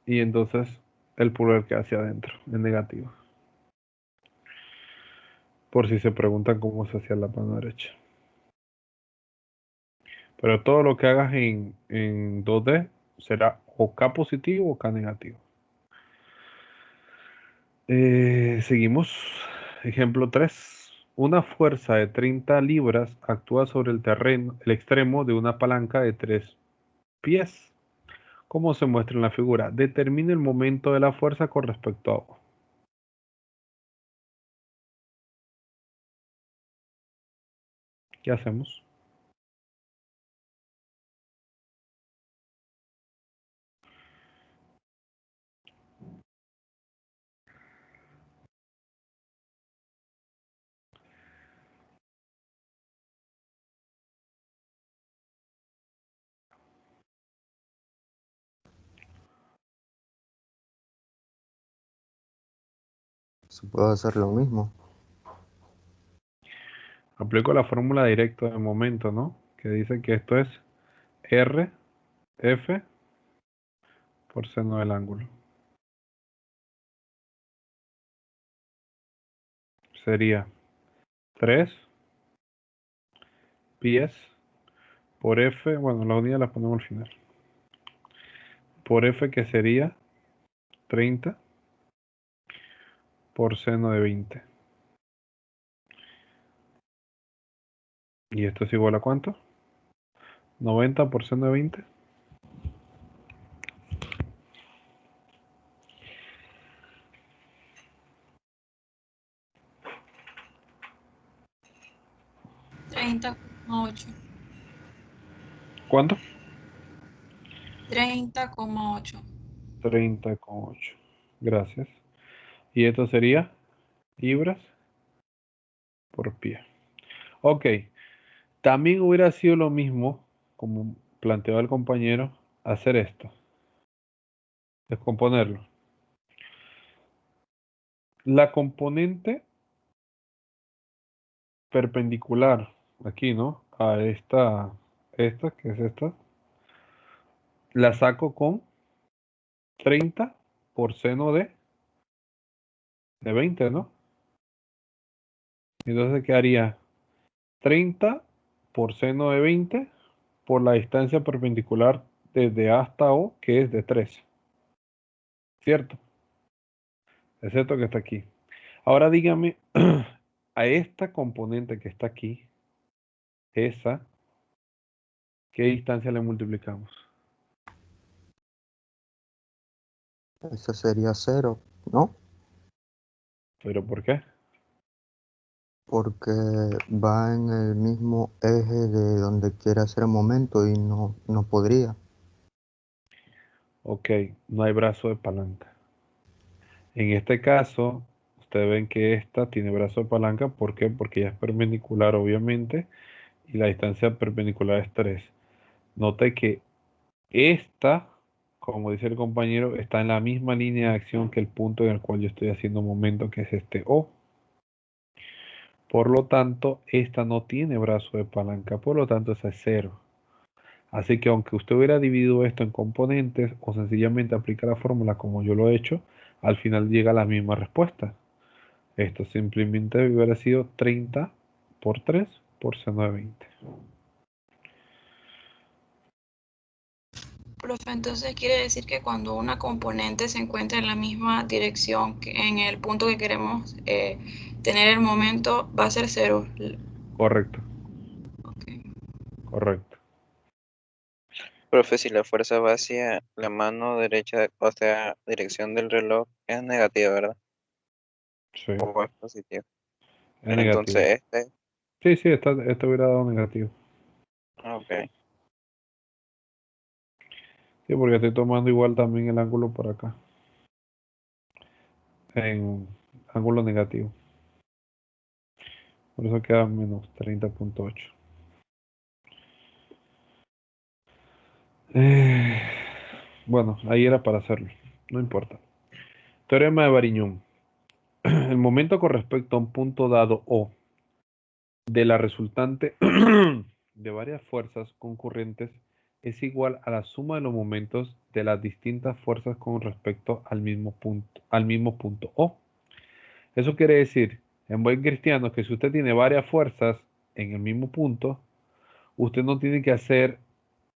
Y entonces el pulgar queda hacia adentro, en negativo. Por si se preguntan cómo se hacía la mano derecha. Pero todo lo que hagas en 2D será o K positivo o K negativo. Seguimos. Ejemplo 3. Una fuerza de 30 libras actúa sobre el terreno, el extremo de una palanca de 3 pies. Como se muestra en la figura. Determine el momento de la fuerza con respecto a O. ¿Qué hacemos? Se puede hacer lo mismo. Aplico la fórmula directa de momento, ¿no? Que dice que esto es R, F por seno del ángulo. Sería 3 pies por F, bueno, la unidad la ponemos al final. Por F que sería 30 por seno de 20. ¿Y esto es igual a cuánto? 90 por seno de 20. 30,8. ¿Cuánto? 30,8. 30,8. Gracias. Y esto sería libras por pie. Ok. También hubiera sido lo mismo, como planteó el compañero, hacer esto. Descomponerlo. La componente perpendicular, aquí, ¿no? A esta, que es esta, la saco con 30 por seno de 20, ¿no? Entonces quedaría 30 por seno de 20 por la distancia perpendicular desde A hasta O, que es de 13. ¿Cierto? Excepto que está aquí. Ahora dígame, a esta componente que está aquí, esa, ¿qué distancia le multiplicamos? Eso sería 0, ¿no? ¿Pero por qué? Porque va en el mismo eje de donde quiere hacer el momento y no podría. Ok, no hay brazo de palanca. En este caso, ustedes ven que esta tiene brazo de palanca. ¿Por qué? Porque ya es perpendicular, obviamente, y la distancia perpendicular es 3. Note que esta, como dice el compañero, está en la misma línea de acción que el punto en el cual yo estoy haciendo momento, que es este O. Por lo tanto, esta no tiene brazo de palanca, por lo tanto, esa es 0. Así que aunque usted hubiera dividido esto en componentes o sencillamente aplica la fórmula como yo lo he hecho, al final llega a la misma respuesta. Esto simplemente hubiera sido 30 por 3 por seno de 20. Profe, entonces quiere decir que cuando una componente se encuentra en la misma dirección que en el punto que queremos tener el momento, va a ser 0. Correcto, Okay. correcto. Profe, si la fuerza va hacia la mano derecha, o sea, dirección del reloj, es negativa, ¿verdad? Sí, O es positiva. es negativo. Entonces este, Sí, sí, esto hubiera dado negativo. ok. Sí, porque estoy tomando igual también el ángulo por acá. En ángulo negativo. Por eso queda menos 30,8. Bueno, ahí era para hacerlo. No importa. Teorema de Variñón. El momento con respecto a un punto dado O de la resultante de varias fuerzas concurrentes es igual a la suma de los momentos de las distintas fuerzas con respecto al mismo punto O. Eso quiere decir, en buen cristiano, que si usted tiene varias fuerzas en el mismo punto, usted no tiene que hacer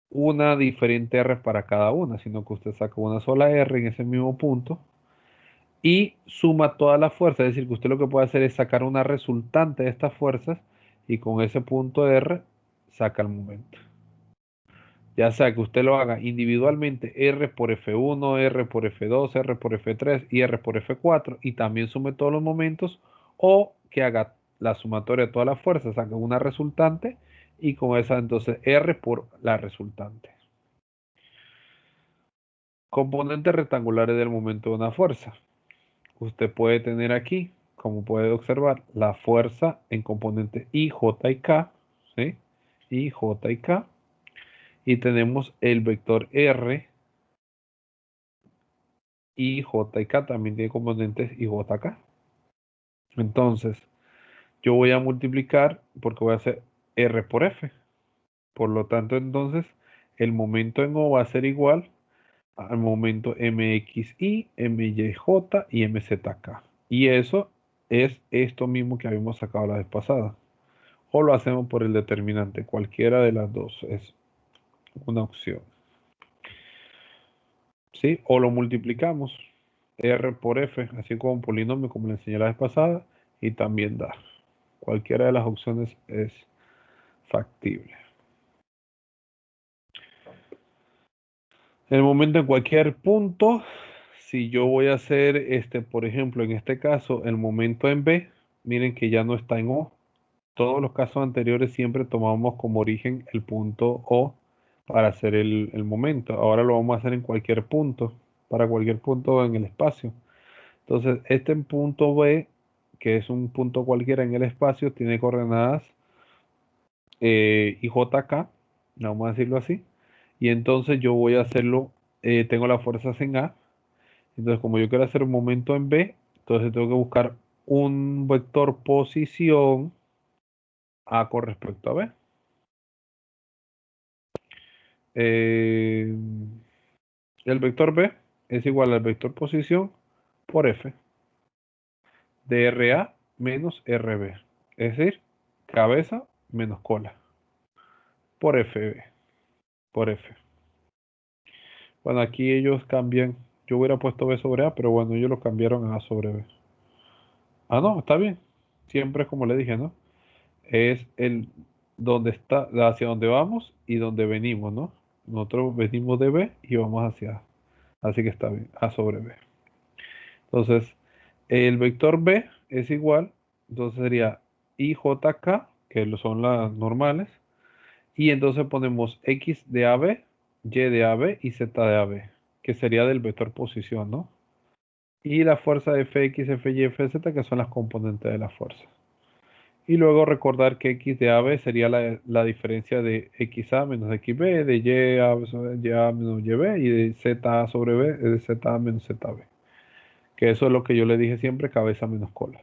una diferente R para cada una, sino que usted saca una sola R en ese mismo punto y suma todas las fuerzas. Es decir, que usted lo que puede hacer es sacar una resultante de estas fuerzas y con ese punto R saca el momento. Ya sea que usted lo haga individualmente R por F1, R por F2, R por F3 y R por F4 y también sume todos los momentos, o que haga la sumatoria de todas las fuerzas, saque una resultante y con esa entonces R por la resultante. Componentes rectangulares del momento de una fuerza. Usted puede tener aquí, como puede observar, la fuerza en componentes I, J y K, ¿sí? I, J y K. Y tenemos el vector R, I, J y K, también tiene componentes I, J, K. Entonces, yo voy a multiplicar porque voy a hacer R por F. Por lo tanto, entonces, el momento en O va a ser igual al momento MXI, MYJ y MZK. Y eso es esto mismo que habíamos sacado la vez pasada. O lo hacemos por el determinante. Cualquiera de las dos es una opción. ¿Sí? O lo multiplicamos. R por F, así como un polinomio, como le enseñé la vez pasada, y también da. Cualquiera de las opciones es factible. En el momento en cualquier punto, si yo voy a hacer por ejemplo, en este caso, el momento en B, miren que ya no está en O, todos los casos anteriores siempre tomamos como origen el punto O para hacer el momento. Ahora lo vamos a hacer en cualquier punto, para cualquier punto en el espacio. Entonces, este punto B, que es un punto cualquiera en el espacio, tiene coordenadas IJK, vamos a decirlo así. Y entonces yo voy a hacerlo, tengo las fuerzas en A. Entonces, como yo quiero hacer un momento en B, entonces tengo que buscar un vector posición A con respecto a B. El vector B es igual al vector posición por F de RA menos RB. Es decir, cabeza menos cola por FB, por F. Bueno, aquí ellos cambian. Yo hubiera puesto B sobre A, pero bueno, ellos lo cambiaron a A sobre B. Ah, no, está bien. Siempre es como le dije, ¿no? Es el donde está, hacia donde vamos y donde venimos, ¿no? Nosotros venimos de B y vamos hacia A. Así que está bien, A sobre B. Entonces, el vector B es igual, entonces sería IJK, que son las normales, y entonces ponemos X de AB, Y de AB y Z de AB, que sería del vector posición, ¿no? Y la fuerza de Fx, Fy, Fz, que son las componentes de la fuerza. Y luego recordar que X de AB sería la diferencia de XA menos XB, de YA menos YB, y de ZA sobre B, de ZA menos ZB. Que eso es lo que yo le dije siempre, cabeza menos cola.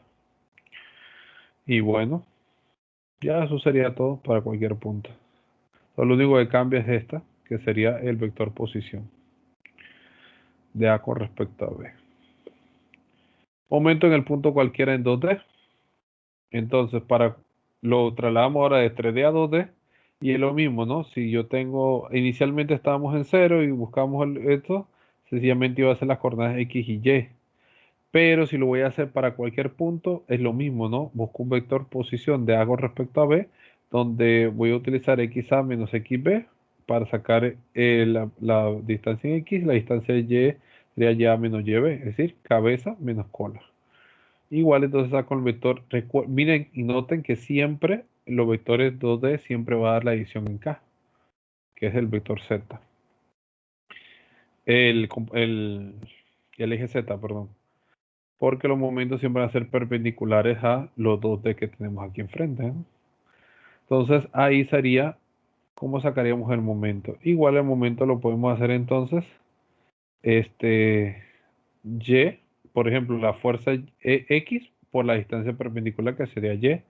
Y bueno, ya eso sería todo para cualquier punto. Lo único que cambia es esta, que sería el vector posición de A con respecto a B. Momento en el punto cualquiera en 2D. Entonces, lo trasladamos ahora de 3D a 2D. Y es lo mismo, ¿no? Si yo tengo, inicialmente estábamos en 0 y buscamos esto, sencillamente iba a ser las coordenadas X y Y. Pero si lo voy a hacer para cualquier punto, es lo mismo, ¿no? Busco un vector posición de A con respecto a B, donde voy a utilizar XA menos XB para sacar la distancia en X, la distancia de Y sería YA menos YB, es decir, cabeza menos cola. Igual entonces saco el vector, miren y noten que siempre los vectores 2D siempre va a dar la división en K, que es el vector Z. El eje Z, perdón. Porque los momentos siempre van a ser perpendiculares a los 2D que tenemos aquí enfrente, ¿no? Entonces ahí sería cómo sacaríamos el momento. Igual el momento lo podemos hacer entonces Y, por ejemplo, la fuerza X por la distancia perpendicular que sería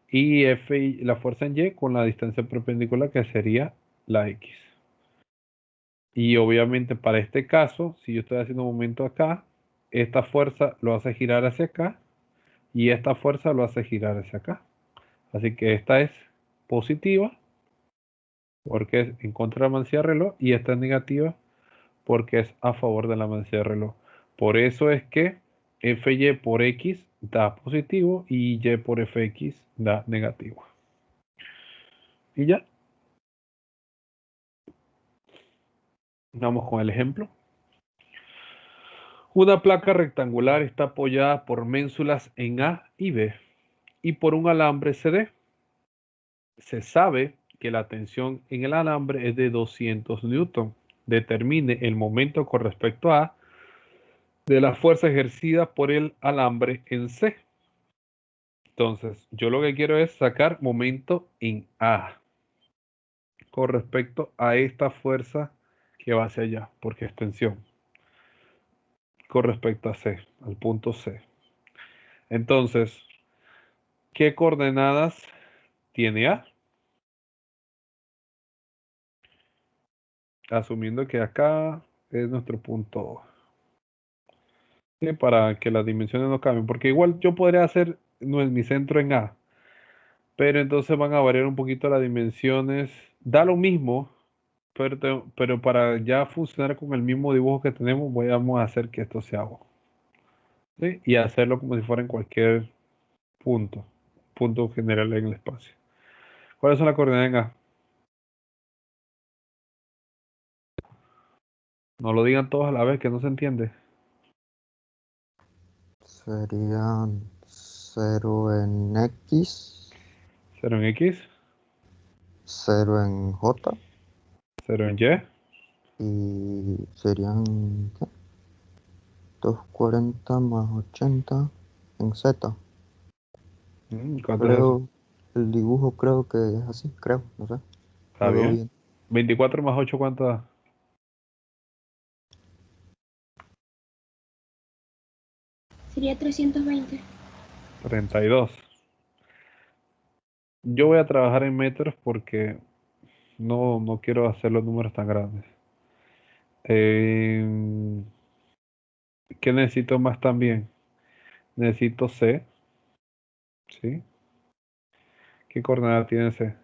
y F y la fuerza en Y con la distancia perpendicular que sería la X. Y obviamente para este caso, si yo estoy haciendo un momento acá, esta fuerza lo hace girar hacia acá y esta fuerza lo hace girar hacia acá. Así que esta es positiva porque es en contra de la manecilla de reloj y esta es negativa porque es a favor de la manecilla de reloj. Por eso es que Fy por X da positivo y Y por Fx da negativo. Y ya. Vamos con el ejemplo. Una placa rectangular está apoyada por ménsulas en A y B y por un alambre CD. Se sabe que la tensión en el alambre es de 200 newton. Determine el momento con respecto a de la fuerza ejercida por el alambre en C. Entonces, yo lo que quiero es sacar momento en A con respecto a esta fuerza que va hacia allá, porque es tensión, con respecto a C, al punto C. Entonces, ¿qué coordenadas tiene A? Asumiendo que acá es nuestro punto. ¿Sí? Para que las dimensiones no cambien. Porque igual yo podría hacer mi centro en A. Pero entonces van a variar un poquito las dimensiones. Da lo mismo. Pero para ya funcionar con el mismo dibujo que tenemos, vamos a hacer que esto sea O. ¿Sí? Y hacerlo como si fuera en cualquier punto general en el espacio. ¿Cuáles son las coordenadas en A? No lo digan todos a la vez, que no se entiende. Serían 0 en X. 0 en X, 0 en J 0 en Y, y serían ¿qué? 240 más 80 en Z. ¿cuánto es eso? Creo, el dibujo creo que es así, creo, no sé. Está Lo veo bien. bien. 24 más 8, ¿cuánto da? Sería 320. 32. Yo voy a trabajar en metros porque no quiero hacer los números tan grandes. Em, ¿Qué necesito más también? Necesito C, ¿sí? ¿Qué coordenada tiene C?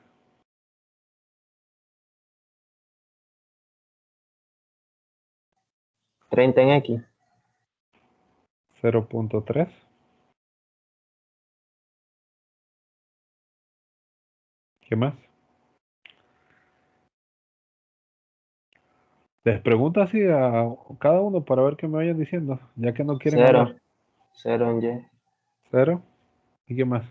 30 en X. 0.3. ¿Qué más? Les pregunto así a cada uno para ver qué me vayan diciendo, ya que no quieren hablar. 0. 0 en Y. 0. ¿Y qué más?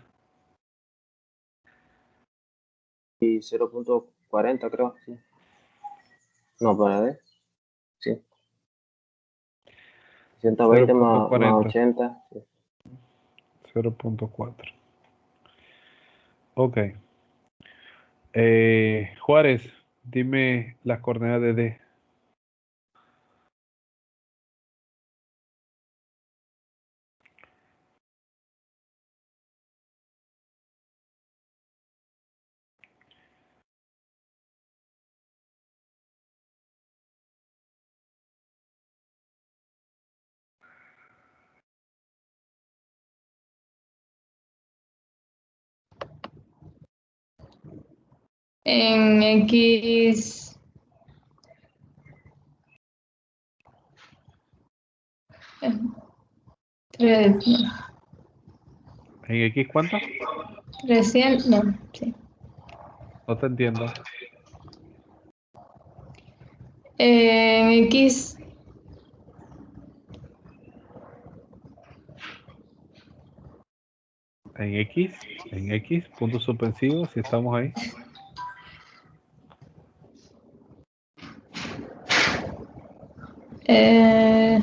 Y 0.40 creo, sí. No, para ver. Sí. 120 más 0.40. 80. Sí. 0.4. Ok. Juárez, dime las coordenadas de D. En X, tre- ¿En X cuánto? 300, no, sí. No te entiendo. En X, En X, puntos suspensivos, si estamos ahí. eh,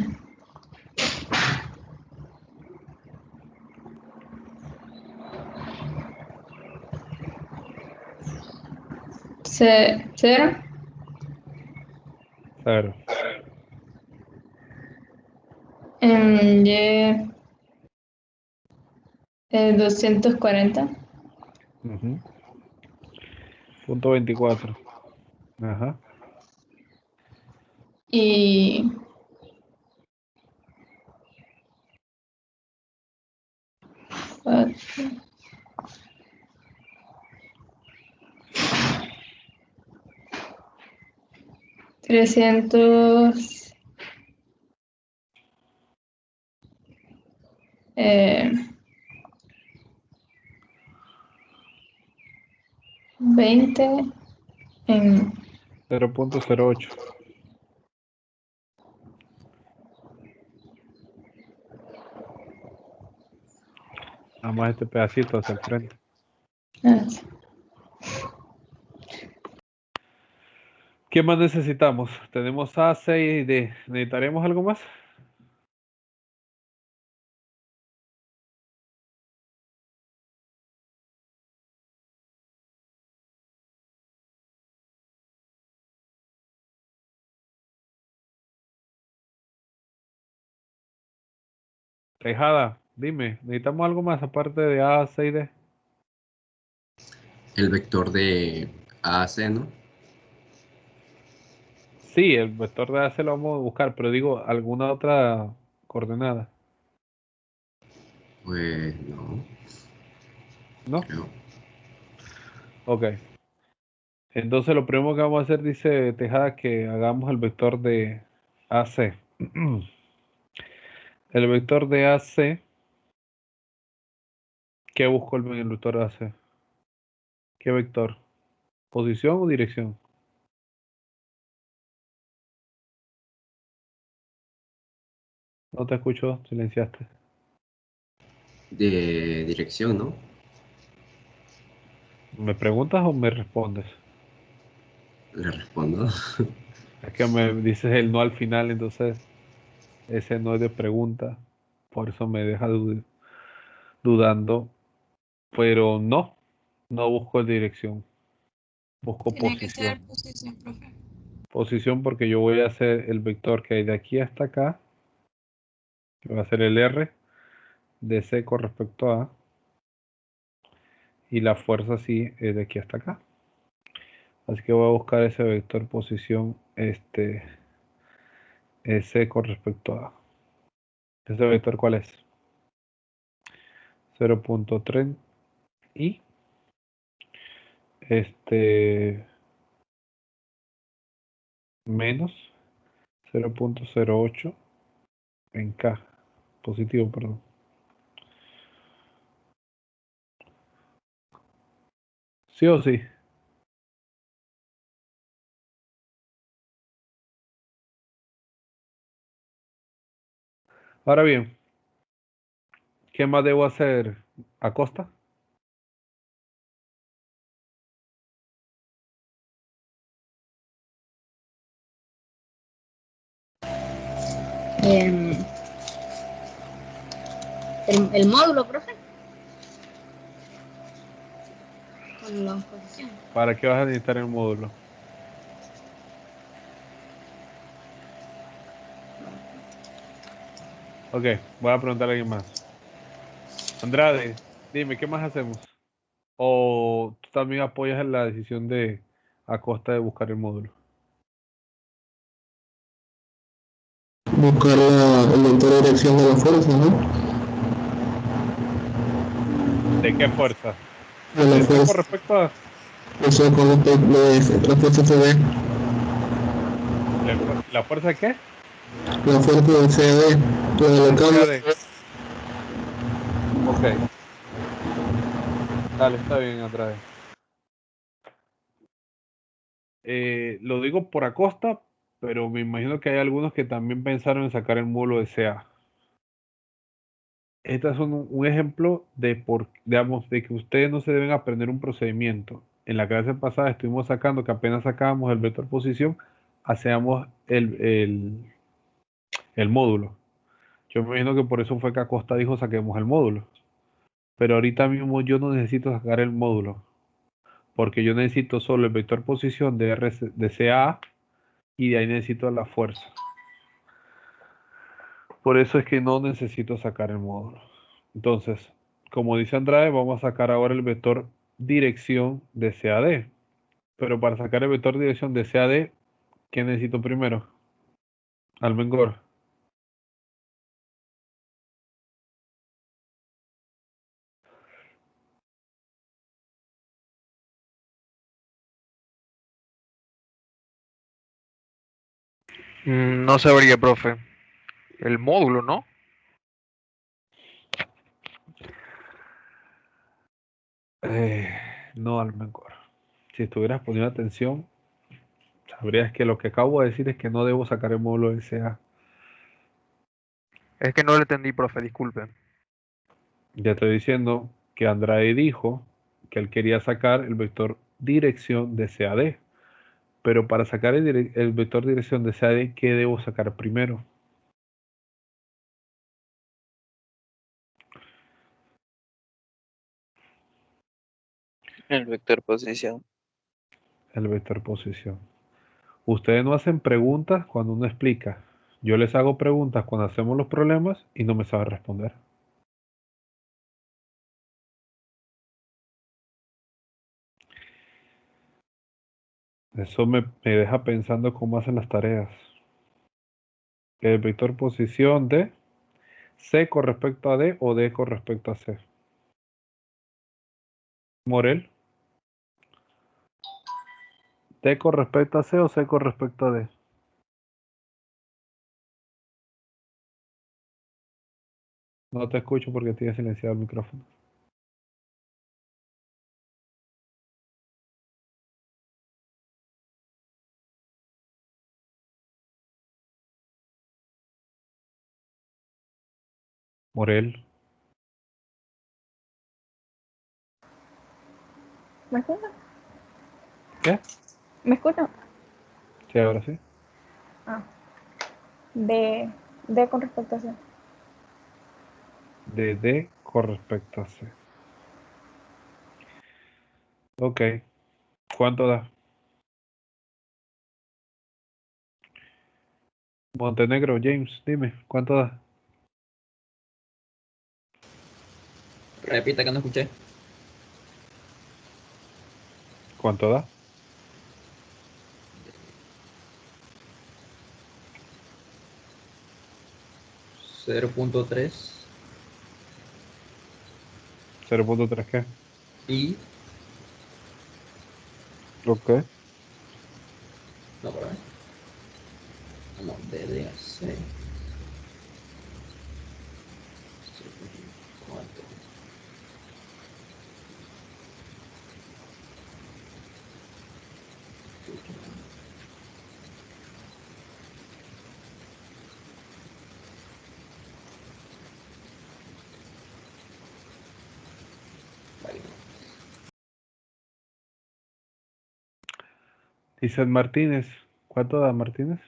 cero. 0. En Y, 240. Ujú. Punto 24. Ajá. Y 300, 20 en 0.08. Nada más este pedacito hacia el frente. ah, ¿Qué más necesitamos? Tenemos A, C y D. ¿Necesitaremos algo más? Tejada, dime, ¿necesitamos algo más aparte de A, C y D? El vector de AC, ¿no? Sí, el vector de A, C lo vamos a buscar, pero digo, ¿alguna otra coordenada? Pues no, ¿No? creo. Ok. Entonces lo primero que vamos a hacer, dice Tejada, que hagamos el vector de AC. El vector de AC, ¿qué busco en el vector de AC? ¿Qué vector? ¿Posición o dirección? No te escucho, silenciaste. De dirección, ¿no? ¿Me preguntas o me respondes? Le respondo. Es que me dices el no al final, entonces ese no es de pregunta. Por eso me deja dudando. Pero no busco dirección. Busco Tiene que ser posición. posición, profe. Posición porque yo voy a hacer el vector que hay de aquí hasta acá. Que va a ser el R de C con respecto a. Y la fuerza sí es de aquí hasta acá. Así que voy a buscar ese vector posición C con respecto a. ¿Ese vector cuál es? 0.3 y menos 0.08 en K. Positivo, perdón. ¿Sí o sí? Ahora bien, ¿qué más debo hacer, Acosta? Em, el módulo, profe, con la posición. ¿Para qué vas a necesitar el módulo? Ok, voy a preguntar a alguien más. Andrade, dime, ¿qué más hacemos? ¿O tú también apoyas en la decisión de Acosta de buscar el módulo? Buscar el vector de dirección de la fuerza, ¿no? ¿De qué fuerza? De la ¿De C con fuerza, respecto a o sea, con respecto de la fuerza CD, la fuerza qué? la fuerza de CD, la del De cambio. CAD. Ok, dale, está bien, Andrade. Lo digo por Acosta, pero me imagino que hay algunos que también pensaron en sacar el módulo de CA. Este es un ejemplo digamos, de que ustedes no se deben aprender un procedimiento. En la clase pasada estuvimos sacando que apenas sacábamos el vector posición, hacíamos el módulo. Yo me imagino que por eso fue que Acosta dijo saquemos el módulo. Pero ahorita mismo yo no necesito sacar el módulo, porque yo necesito solo el vector posición de CA y de ahí necesito la fuerza. Por eso es que no necesito sacar el módulo. Entonces, como dice Andrade, vamos a sacar ahora el vector dirección de CAD. Pero para sacar el vector dirección de CAD, ¿qué necesito primero? Almengor. No sabría, profe. El módulo, ¿no? Eh, no, Almengor. Si estuvieras poniendo atención, sabrías que lo que acabo de decir es que no debo sacar el módulo de CA. Es que no le entendí, profe, disculpe. Ya estoy diciendo que Andrade dijo que él quería sacar el vector dirección de CAD. Pero para sacar el vector dirección de CAD, ¿qué debo sacar primero? El vector posición. El vector posición. Ustedes no hacen preguntas cuando uno explica. Yo les hago preguntas cuando hacemos los problemas y no me saben responder. Eso me deja pensando cómo hacen las tareas. El vector posición de C con respecto a D o D con respecto a C. Morel, D con respecto a C o C con respecto a D. No te escucho porque tienes silenciado el micrófono. Morel. ¿Me escuchan? ¿Qué? ¿Me escuchan? Sí, ahora sí. Ah, D con respecto a C. De D con respecto a C. Ok. ¿Cuánto da? Montenegro, James, dime, ¿cuánto da? Repita que no escuché. ¿Cuánto da? 0.3 0.3 ¿qué? y... Ok. No, para ver. Vamos, DDAC. 0.4. Dice Martínez, ¿cuánto da Martínez?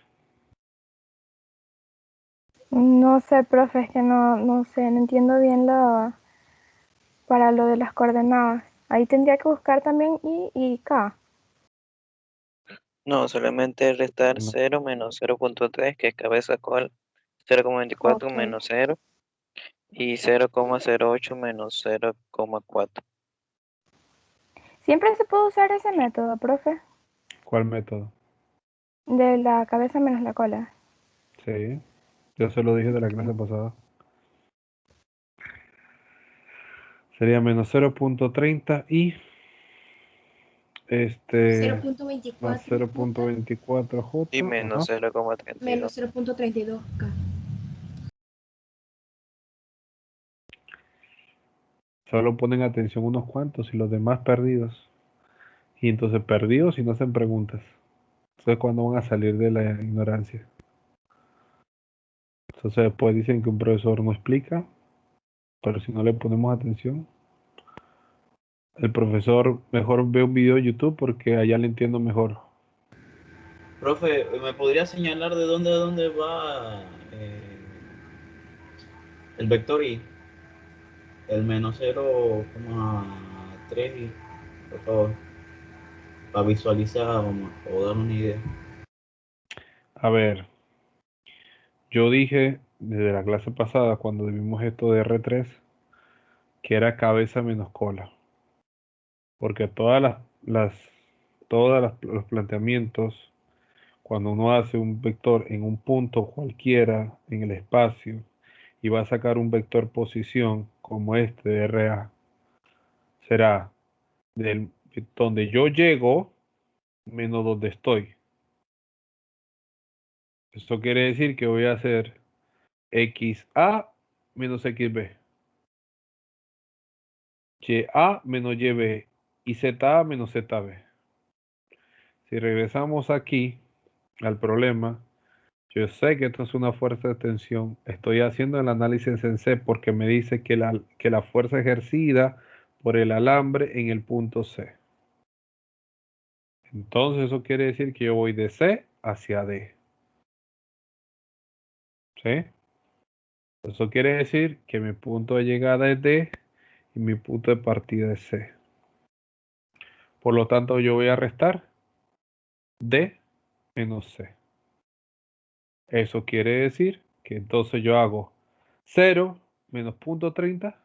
No sé, profe, es que no sé, no entiendo bien para lo de las coordenadas. Ahí tendría que buscar también I y K. No, solamente restar No. 0 menos 0.3, que es cabeza cual, 0,24 Ok. menos 0 y 0,08 menos 0,4. Siempre se puede usar ese método, profe, ¿Cuál método? de la cabeza menos la cola. Sí, yo se lo dije de la clase pasada. Sería menos 0.30 y más 0.24 J. Y menos Ajá. 0,32. Menos 0.32 K. Solo ponen atención unos cuantos y los demás perdidos. Y entonces perdidos y no hacen preguntas. Entonces cuando van a salir de la ignorancia. Entonces después dicen que un profesor no explica, pero si no le ponemos atención, el profesor mejor ve un video de YouTube porque allá le entiendo mejor. Profe, ¿me podría señalar de dónde va el vector y el menos 0,3 y, por favor, para visualizar o dar una idea? A ver, yo dije desde la clase pasada cuando vimos esto de R3 que era cabeza menos cola. Porque los planteamientos, cuando uno hace un vector en un punto cualquiera en el espacio y va a sacar un vector posición como este de RA, será del donde yo llego menos donde estoy. Esto quiere decir que voy a hacer XA menos XB, YA menos YB y ZA menos ZB. Si regresamos aquí al problema, yo sé que esto es una fuerza de tensión. Estoy haciendo el análisis en C porque me dice que la fuerza ejercida por el alambre en el punto C. Entonces eso quiere decir que yo voy de C hacia D. ¿Sí? Eso quiere decir que mi punto de llegada es D y mi punto de partida es C. Por lo tanto, yo voy a restar D menos C. Eso quiere decir que entonces yo hago 0 menos punto 30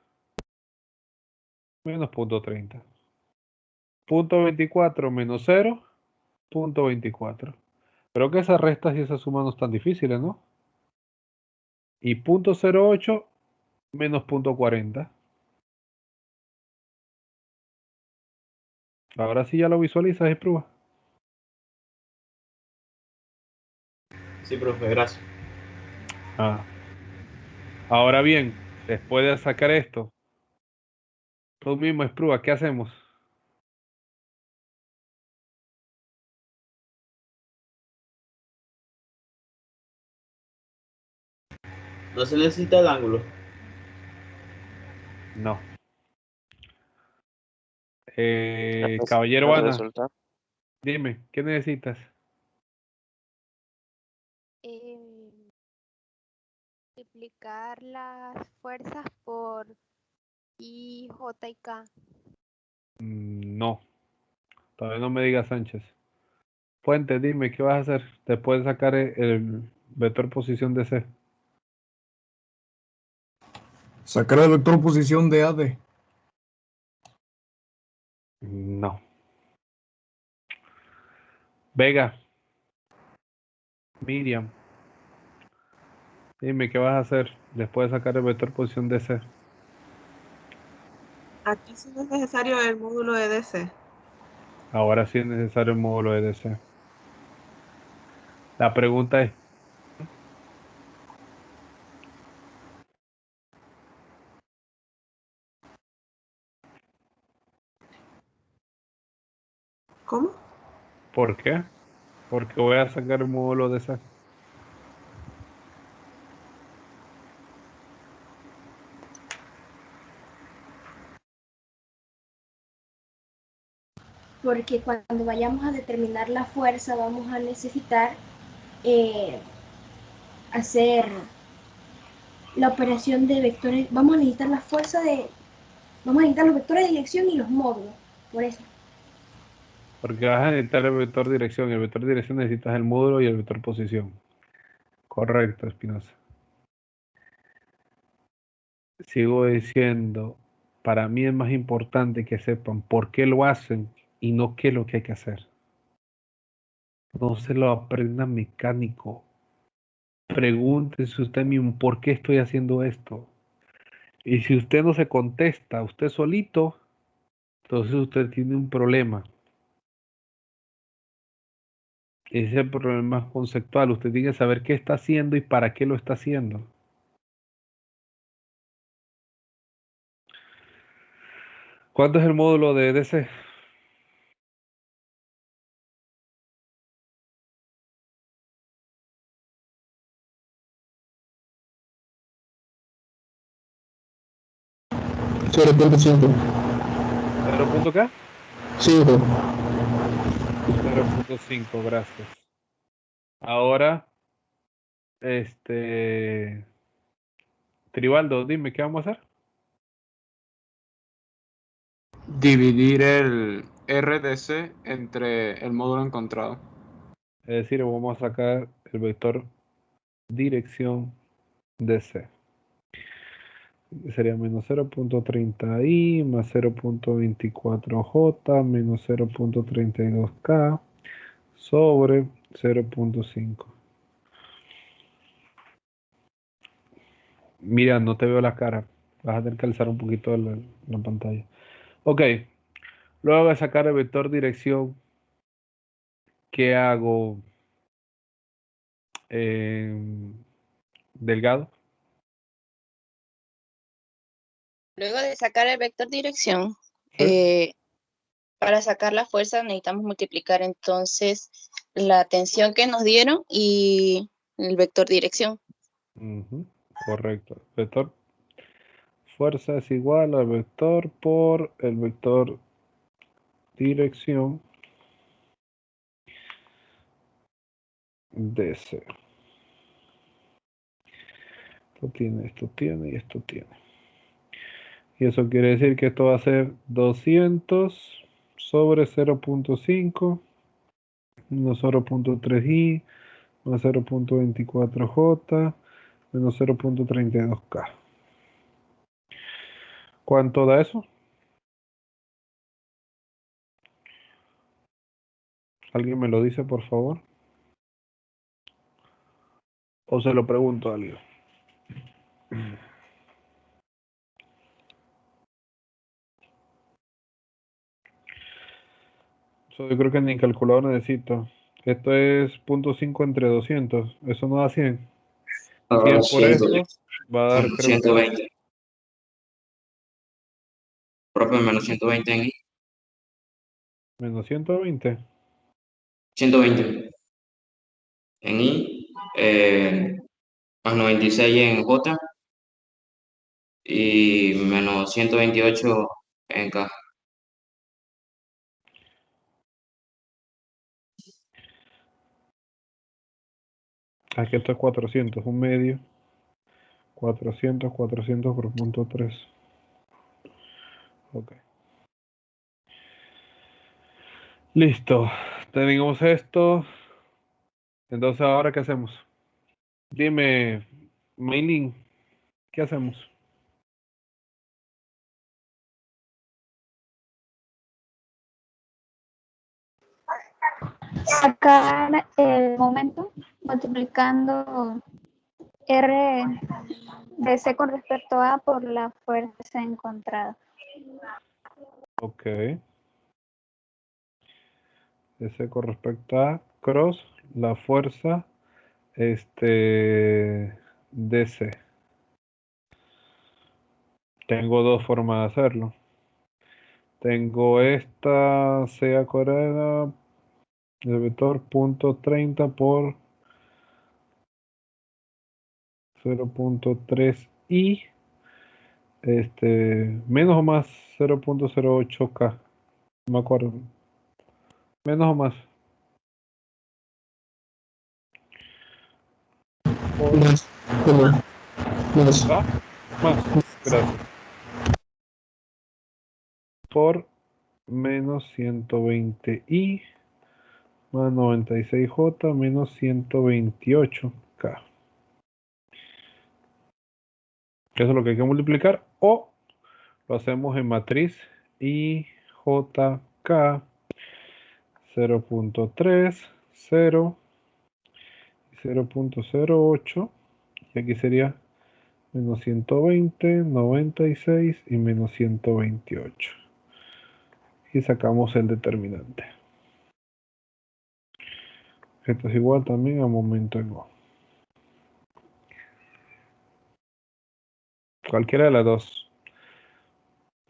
menos punto 30. Punto 24 menos 0, punto 24. Creo que esas restas y esas sumas no están difíciles, ¿no? Y punto 08 menos punto 40. Ahora sí ya lo visualizas y pruebas. Sí, profe, gracias. Ahora bien, después de sacar esto, tú mismo es prueba, ¿qué hacemos? ¿No se necesita el ángulo? No. Caballero El Ana, resultado. dime, ¿qué necesitas? Multiplicar las fuerzas por I, J y K. No, todavía no me digas Sánchez. Fuente, dime, ¿qué vas a hacer? Después de sacar el vector posición de C. Sacar el vector posición de AD. No. Vega. Miriam. Dime, ¿qué vas a hacer después de sacar el vector posición de C? Aquí sí no es necesario el módulo de DC. Ahora sí es necesario el módulo de DC. La pregunta es, ¿Cómo? ¿por qué? Porque voy a sacar el módulo de C. Porque cuando vayamos a determinar la fuerza vamos a necesitar hacer la operación de vectores, vamos a necesitar la fuerza de, vamos a necesitar los vectores de dirección y los módulos, por eso. Porque vas a necesitar el vector dirección. El vector dirección necesitas el módulo y el vector posición. Correcto, Espinosa. Sigo diciendo, para mí es más importante que sepan por qué lo hacen y no qué es lo que hay que hacer. No se lo aprendan mecánico. Pregúntese usted mismo por qué estoy haciendo esto. Y si usted no se contesta usted solito, entonces usted tiene un problema. Ese problema es conceptual. Usted tiene que saber qué está haciendo y para qué lo está haciendo. ¿Cuánto es el módulo de DC? ¿0.5? ¿0.5 qué? 5. 0.5, gracias. Ahora, Tribaldo, dime, ¿qué vamos a hacer? Dividir el RDC entre el módulo encontrado. Es decir, vamos a sacar el vector dirección DC. Sería menos 0.30i más 0.24j menos 0.32k sobre 0.5. Mira, no te veo la cara. Vas a tener que alzar un poquito la pantalla. Ok. Luego de sacar el vector dirección, ¿qué hago? Delgado. Luego de sacar el vector dirección, Sí. para sacar la fuerza necesitamos multiplicar entonces la tensión que nos dieron y el vector dirección. Correcto. Vector fuerza es igual al vector por el vector dirección DC. Esto tiene y esto tiene. Y eso quiere decir que esto va a ser 200 sobre 0.5 menos 0.3i más 0.24j menos 0.32k. ¿Cuánto da eso? ¿Alguien me lo dice, por favor? ¿O se lo pregunto a alguien? Yo creo que ni calculador necesito. Esto es 0.5 entre 200. Eso no da 100. 100 por esto va a dar, creo que... 120. Profe, menos 120 en I. Menos 120. 120 en I. Más 96 en J. Y menos 128 en K. Aquí esto es 400, un medio. 400 por punto 3. Ok. Listo. Tenemos esto. Entonces, ¿ahora qué hacemos? Dime, Maylin, ¿qué hacemos? Sacar el momento multiplicando R de C con respecto a por la fuerza encontrada. Ok. Ese con respecto a cross, la fuerza, DC. Tengo dos formas de hacerlo. Tengo esta C cuadrada de vector punto 30 por 0.3 y menos o más 0.08K. No me acuerdo. Menos o más. Más. Más. ¿Ah? Más. Gracias. Por menos 120i más 96J menos 128K. Eso es lo que hay que multiplicar. O lo hacemos en matriz IJK 0.3, 0 y 0.08. Y aquí sería menos 120, 96 y menos 128. Y sacamos el determinante. Esto es igual también a momento en O. Cualquiera de las dos.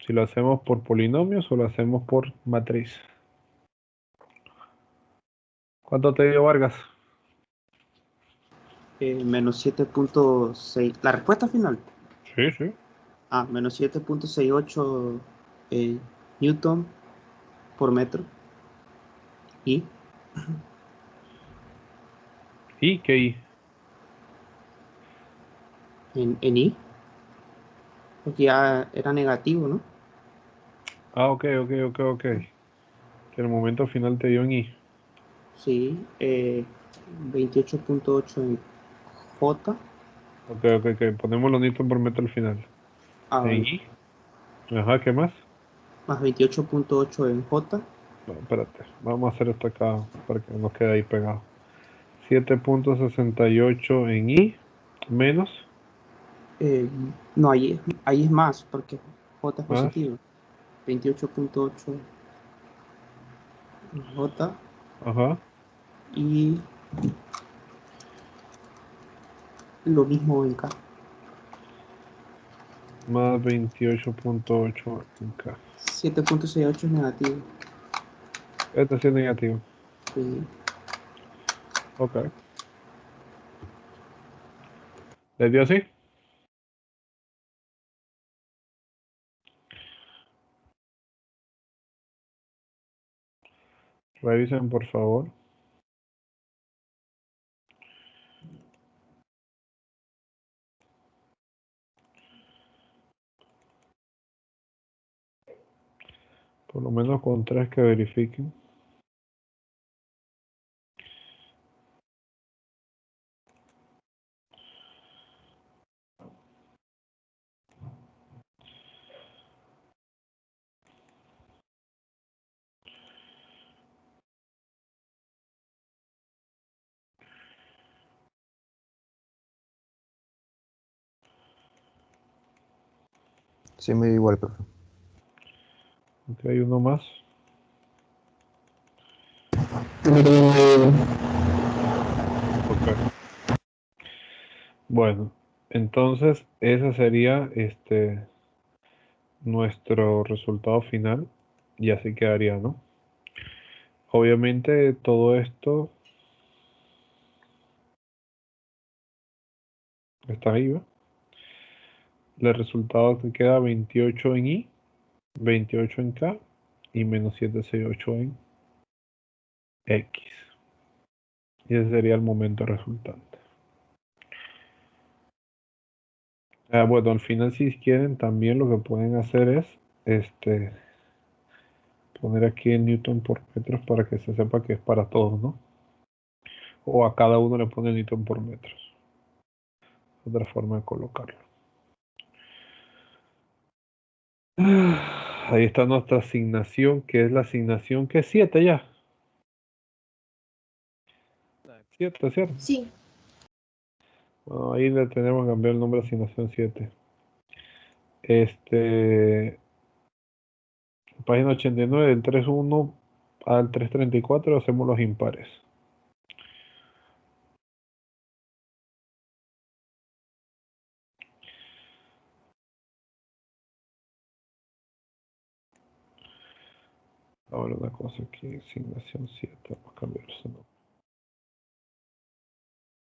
Si lo hacemos por polinomios o lo hacemos por matriz. ¿Cuánto te dio Vargas? Menos 7.6. ¿La respuesta final? Sí, sí. Menos 7.68 Newton por metro. ¿Y? ¿Y qué I? En I. Porque ya era negativo, ¿no? Ok. Que el momento final te dio en I. Sí. 28.8 en J. Ok. Ponemos los newton por metro al final. ¿En Bueno. I? Ajá, ¿qué más? Más 28.8 en J. No, espérate. Vamos a hacer esto acá para que nos quede ahí pegado. 7.68 en I menos. No, ahí es más, porque J es Más. positivo. 28.8 en J. Ajá. Y lo mismo en K. Más 28.8 en K. 7.68 es negativo. Este sí es negativo. Sí. Ok. ¿Les dio así? Revisen por favor. Por lo menos con 3 que verifiquen. Sí, me da igual, profe. Ok, uno más. Ok. Bueno, entonces ese sería nuestro resultado final y así quedaría, ¿no? Obviamente todo esto está ahí, ¿va? El resultado que queda 28 en I, 28 en K y menos 768 en X. Y ese sería el momento resultante. Bueno, al final si quieren también lo que pueden hacer es poner aquí en Newton por metros para que se sepa que es para todos, ¿no? O a cada uno le pone Newton por metros. Otra forma de colocarlo. Ahí está nuestra asignación, que es la asignación que es 7 ya. 7, ¿cierto? Sí. Bueno, ahí le tenemos que cambiar el nombre a asignación 7. Página 89, del 3.1 al 3.34 hacemos los impares. Ahora una cosa aquí, asignación 7, vamos a cambiar su nombre.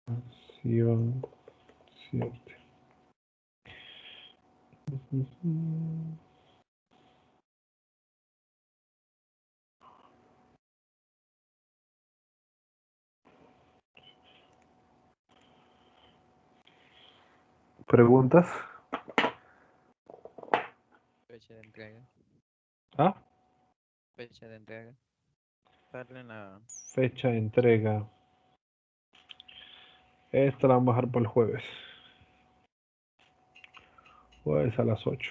Asignación 7. ¿Preguntas? Fecha de entrega. ¿Ah? Fecha de entrega. Darle en la... Fecha de entrega. Esta la vamos a dejar para el jueves. Jueves a las 8.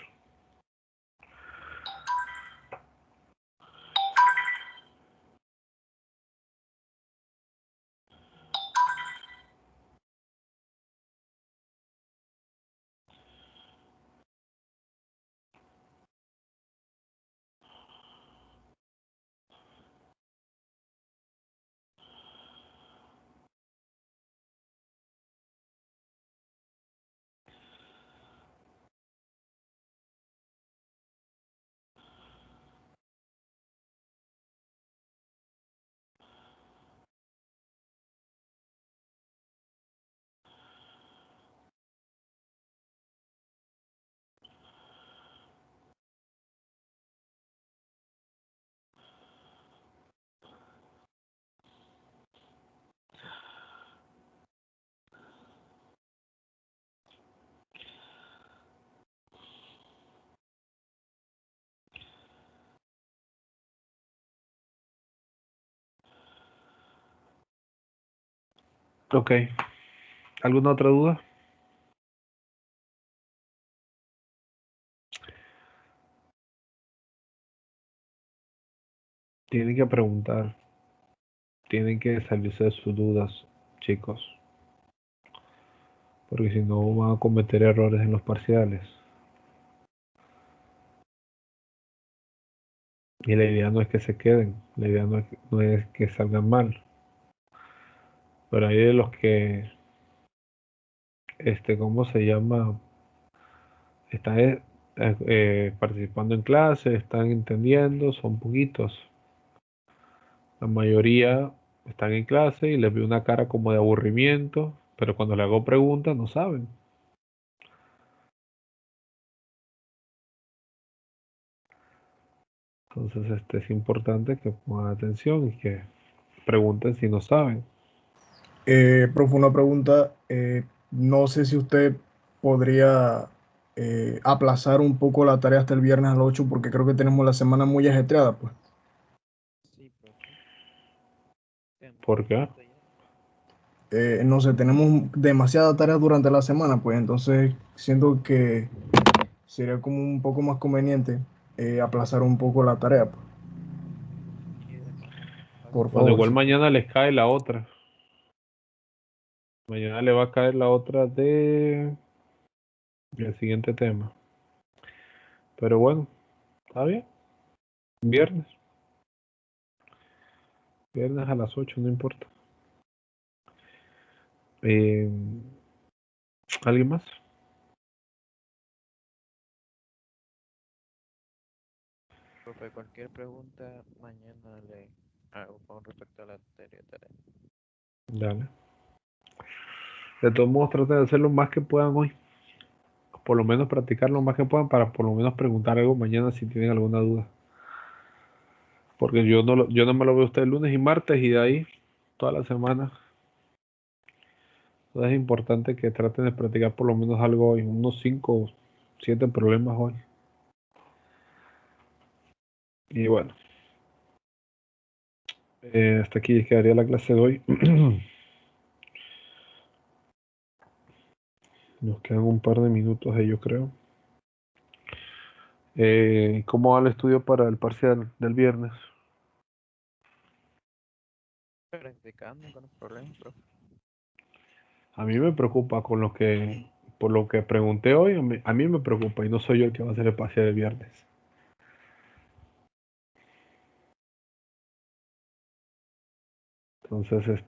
Ok. ¿Alguna otra duda? Tienen que preguntar. Tienen que salirse de sus dudas, chicos. Porque si no van a cometer errores en los parciales. Y la idea no es que se queden. La idea no es que salgan mal. Pero hay de los que, ¿cómo se llama? Están participando en clase, están entendiendo, son poquitos. La mayoría están en clase y les veo una cara como de aburrimiento, pero cuando le hago preguntas no saben. Entonces es importante que pongan atención y que pregunten si no saben. Profe, una pregunta. No sé si usted podría aplazar un poco la tarea hasta el viernes a las 8 porque creo que tenemos la semana muy ajetreada, pues. ¿Por qué? No sé, tenemos demasiada tarea durante la semana, pues entonces siento que sería como un poco más conveniente aplazar un poco la tarea, pues. Por Bueno, favor. igual Sí. mañana les cae la otra. Mañana le va a caer la otra del siguiente tema. Pero bueno, está bien. Viernes. Viernes a las 8, no importa. ¿Alguien más? Profe, cualquier pregunta mañana le hago con respecto a la anterior tarea. Dale. De todos modos, traten de hacer lo más que puedan hoy. Por lo menos practicar lo más que puedan para por lo menos preguntar algo mañana si tienen alguna duda. Porque yo no me lo veo a ustedes lunes y martes y de ahí toda la semana. Entonces es importante que traten de practicar por lo menos algo hoy, unos 5 o 7 problemas hoy. Y bueno, hasta aquí quedaría la clase de hoy. Nos quedan un par de minutos ahí, yo creo. ¿Cómo va el estudio para el parcial del viernes? Practicando con los problemas, profe. A mí me preocupa por lo que pregunté hoy, a mí me preocupa y no soy yo el que va a hacer el parcial del viernes. Entonces,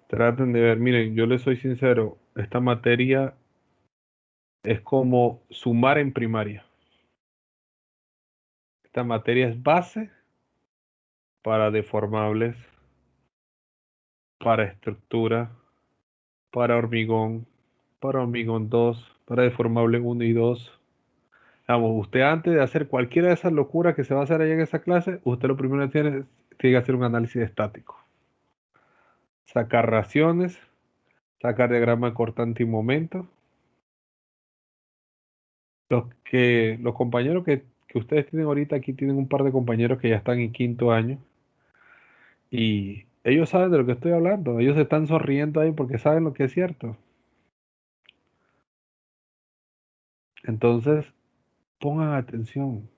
traten de ver, miren, yo les soy sincero, esta materia es como sumar en primaria. Esta materia es base para deformables, para estructura, para hormigón 2, para deformable 1 y 2. Vamos, usted antes de hacer cualquiera de esas locuras que se va a hacer allá en esa clase, usted lo primero que tiene que hacer un análisis estático. Sacar raciones, sacar diagrama de cortante y momento. Los compañeros que ustedes tienen ahorita aquí, tienen un par de compañeros que ya están en 5º año. Y ellos saben de lo que estoy hablando. Ellos se están sonriendo ahí porque saben lo que es cierto. Entonces, pongan atención.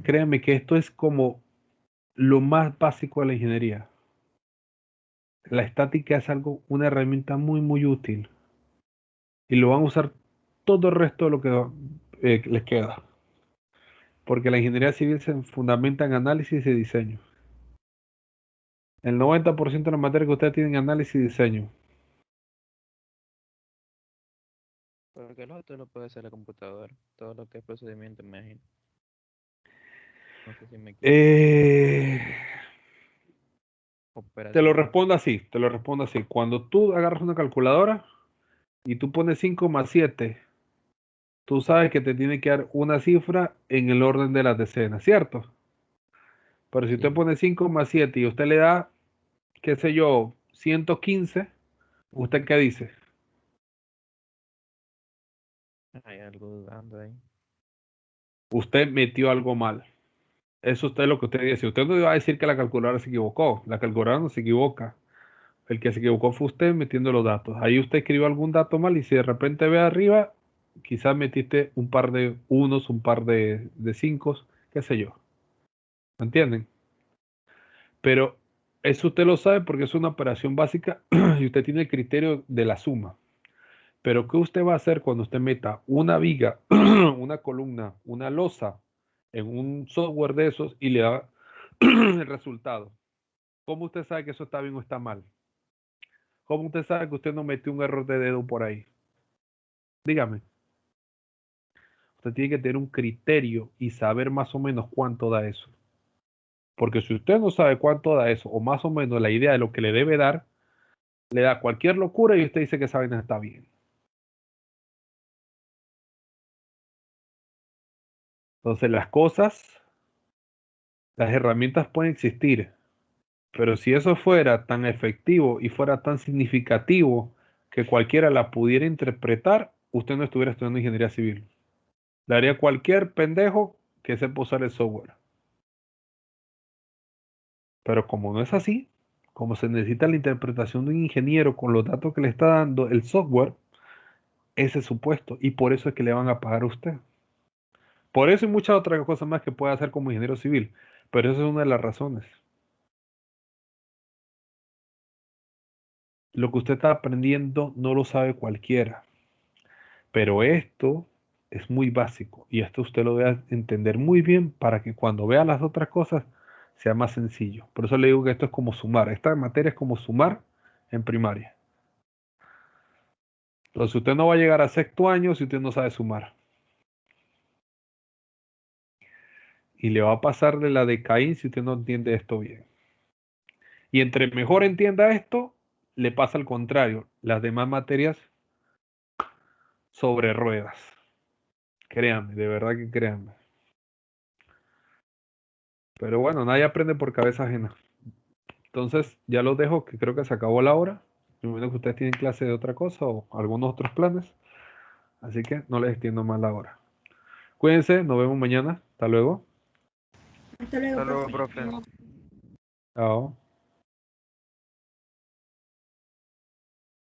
Créanme que esto es como lo más básico de la ingeniería. La estática es una herramienta muy, muy útil. Y lo van a usar todo el resto de lo que les queda. Porque la ingeniería civil se fundamenta en análisis y diseño. El 90% de la materia que ustedes tienen análisis y diseño. Porque lo otro lo puede hacer la computadora. Todo lo que es procedimiento, me imagino. No sé si me equivoco. Te lo Operación. respondo así. Cuando tú agarras una calculadora y tú pones 5 más 7, tú sabes que te tiene que dar una cifra en el orden de las decenas, ¿cierto? Pero si usted pone 5 más 7 y usted le da, qué sé yo, 115, ¿usted qué dice? Hay algo dudando ahí. Usted metió algo mal. Eso es lo que usted dice. Usted no va a decir que la calculadora se equivocó. La calculadora no se equivoca. El que se equivocó fue usted metiendo los datos. Ahí usted escribió algún dato mal y si de repente ve arriba, quizás metiste un par de unos, un par de cinco, qué sé yo. ¿Me entienden? Pero eso usted lo sabe porque es una operación básica y usted tiene el criterio de la suma. Pero ¿qué usted va a hacer cuando usted meta una viga, una columna, una losa en un software de esos y le da el resultado? ¿Cómo usted sabe que eso está bien o está mal? ¿Cómo usted sabe que usted no metió un error de dedo por ahí? Dígame. Usted tiene que tener un criterio y saber más o menos cuánto da eso. Porque si usted no sabe cuánto da eso, o más o menos la idea de lo que le debe dar, le da cualquier locura y usted dice que esa vaina está bien. Entonces las herramientas pueden existir, pero si eso fuera tan efectivo y fuera tan significativo que cualquiera la pudiera interpretar, usted no estuviera estudiando ingeniería civil. Le haría cualquier pendejo que sepa usar el software. Pero como no es así, como se necesita la interpretación de un ingeniero con los datos que le está dando el software, ese es su puesto y por eso es que le van a pagar a usted. Por eso y muchas otras cosas más que puede hacer como ingeniero civil, pero esa es una de las razones. Lo que usted está aprendiendo no lo sabe cualquiera, pero esto es muy básico y esto usted lo debe entender muy bien para que cuando vea las otras cosas sea más sencillo. Por eso le digo que esto es como sumar. Esta materia es como sumar en primaria. Entonces usted no va a llegar a 6º año si usted no sabe sumar. Y le va a pasar de la de Caín si usted no entiende esto bien. Y entre mejor entienda esto, le pasa al contrario. Las demás materias sobre ruedas. Créanme, de verdad que créanme. Pero bueno, nadie aprende por cabeza ajena. Entonces, ya los dejo, que creo que se acabó la hora. Me imagino que ustedes tienen clase de otra cosa o algunos otros planes. Así que no les extiendo más la hora. Cuídense, nos vemos mañana. Hasta luego. Hasta luego, Hasta luego, profe. profe. Chao.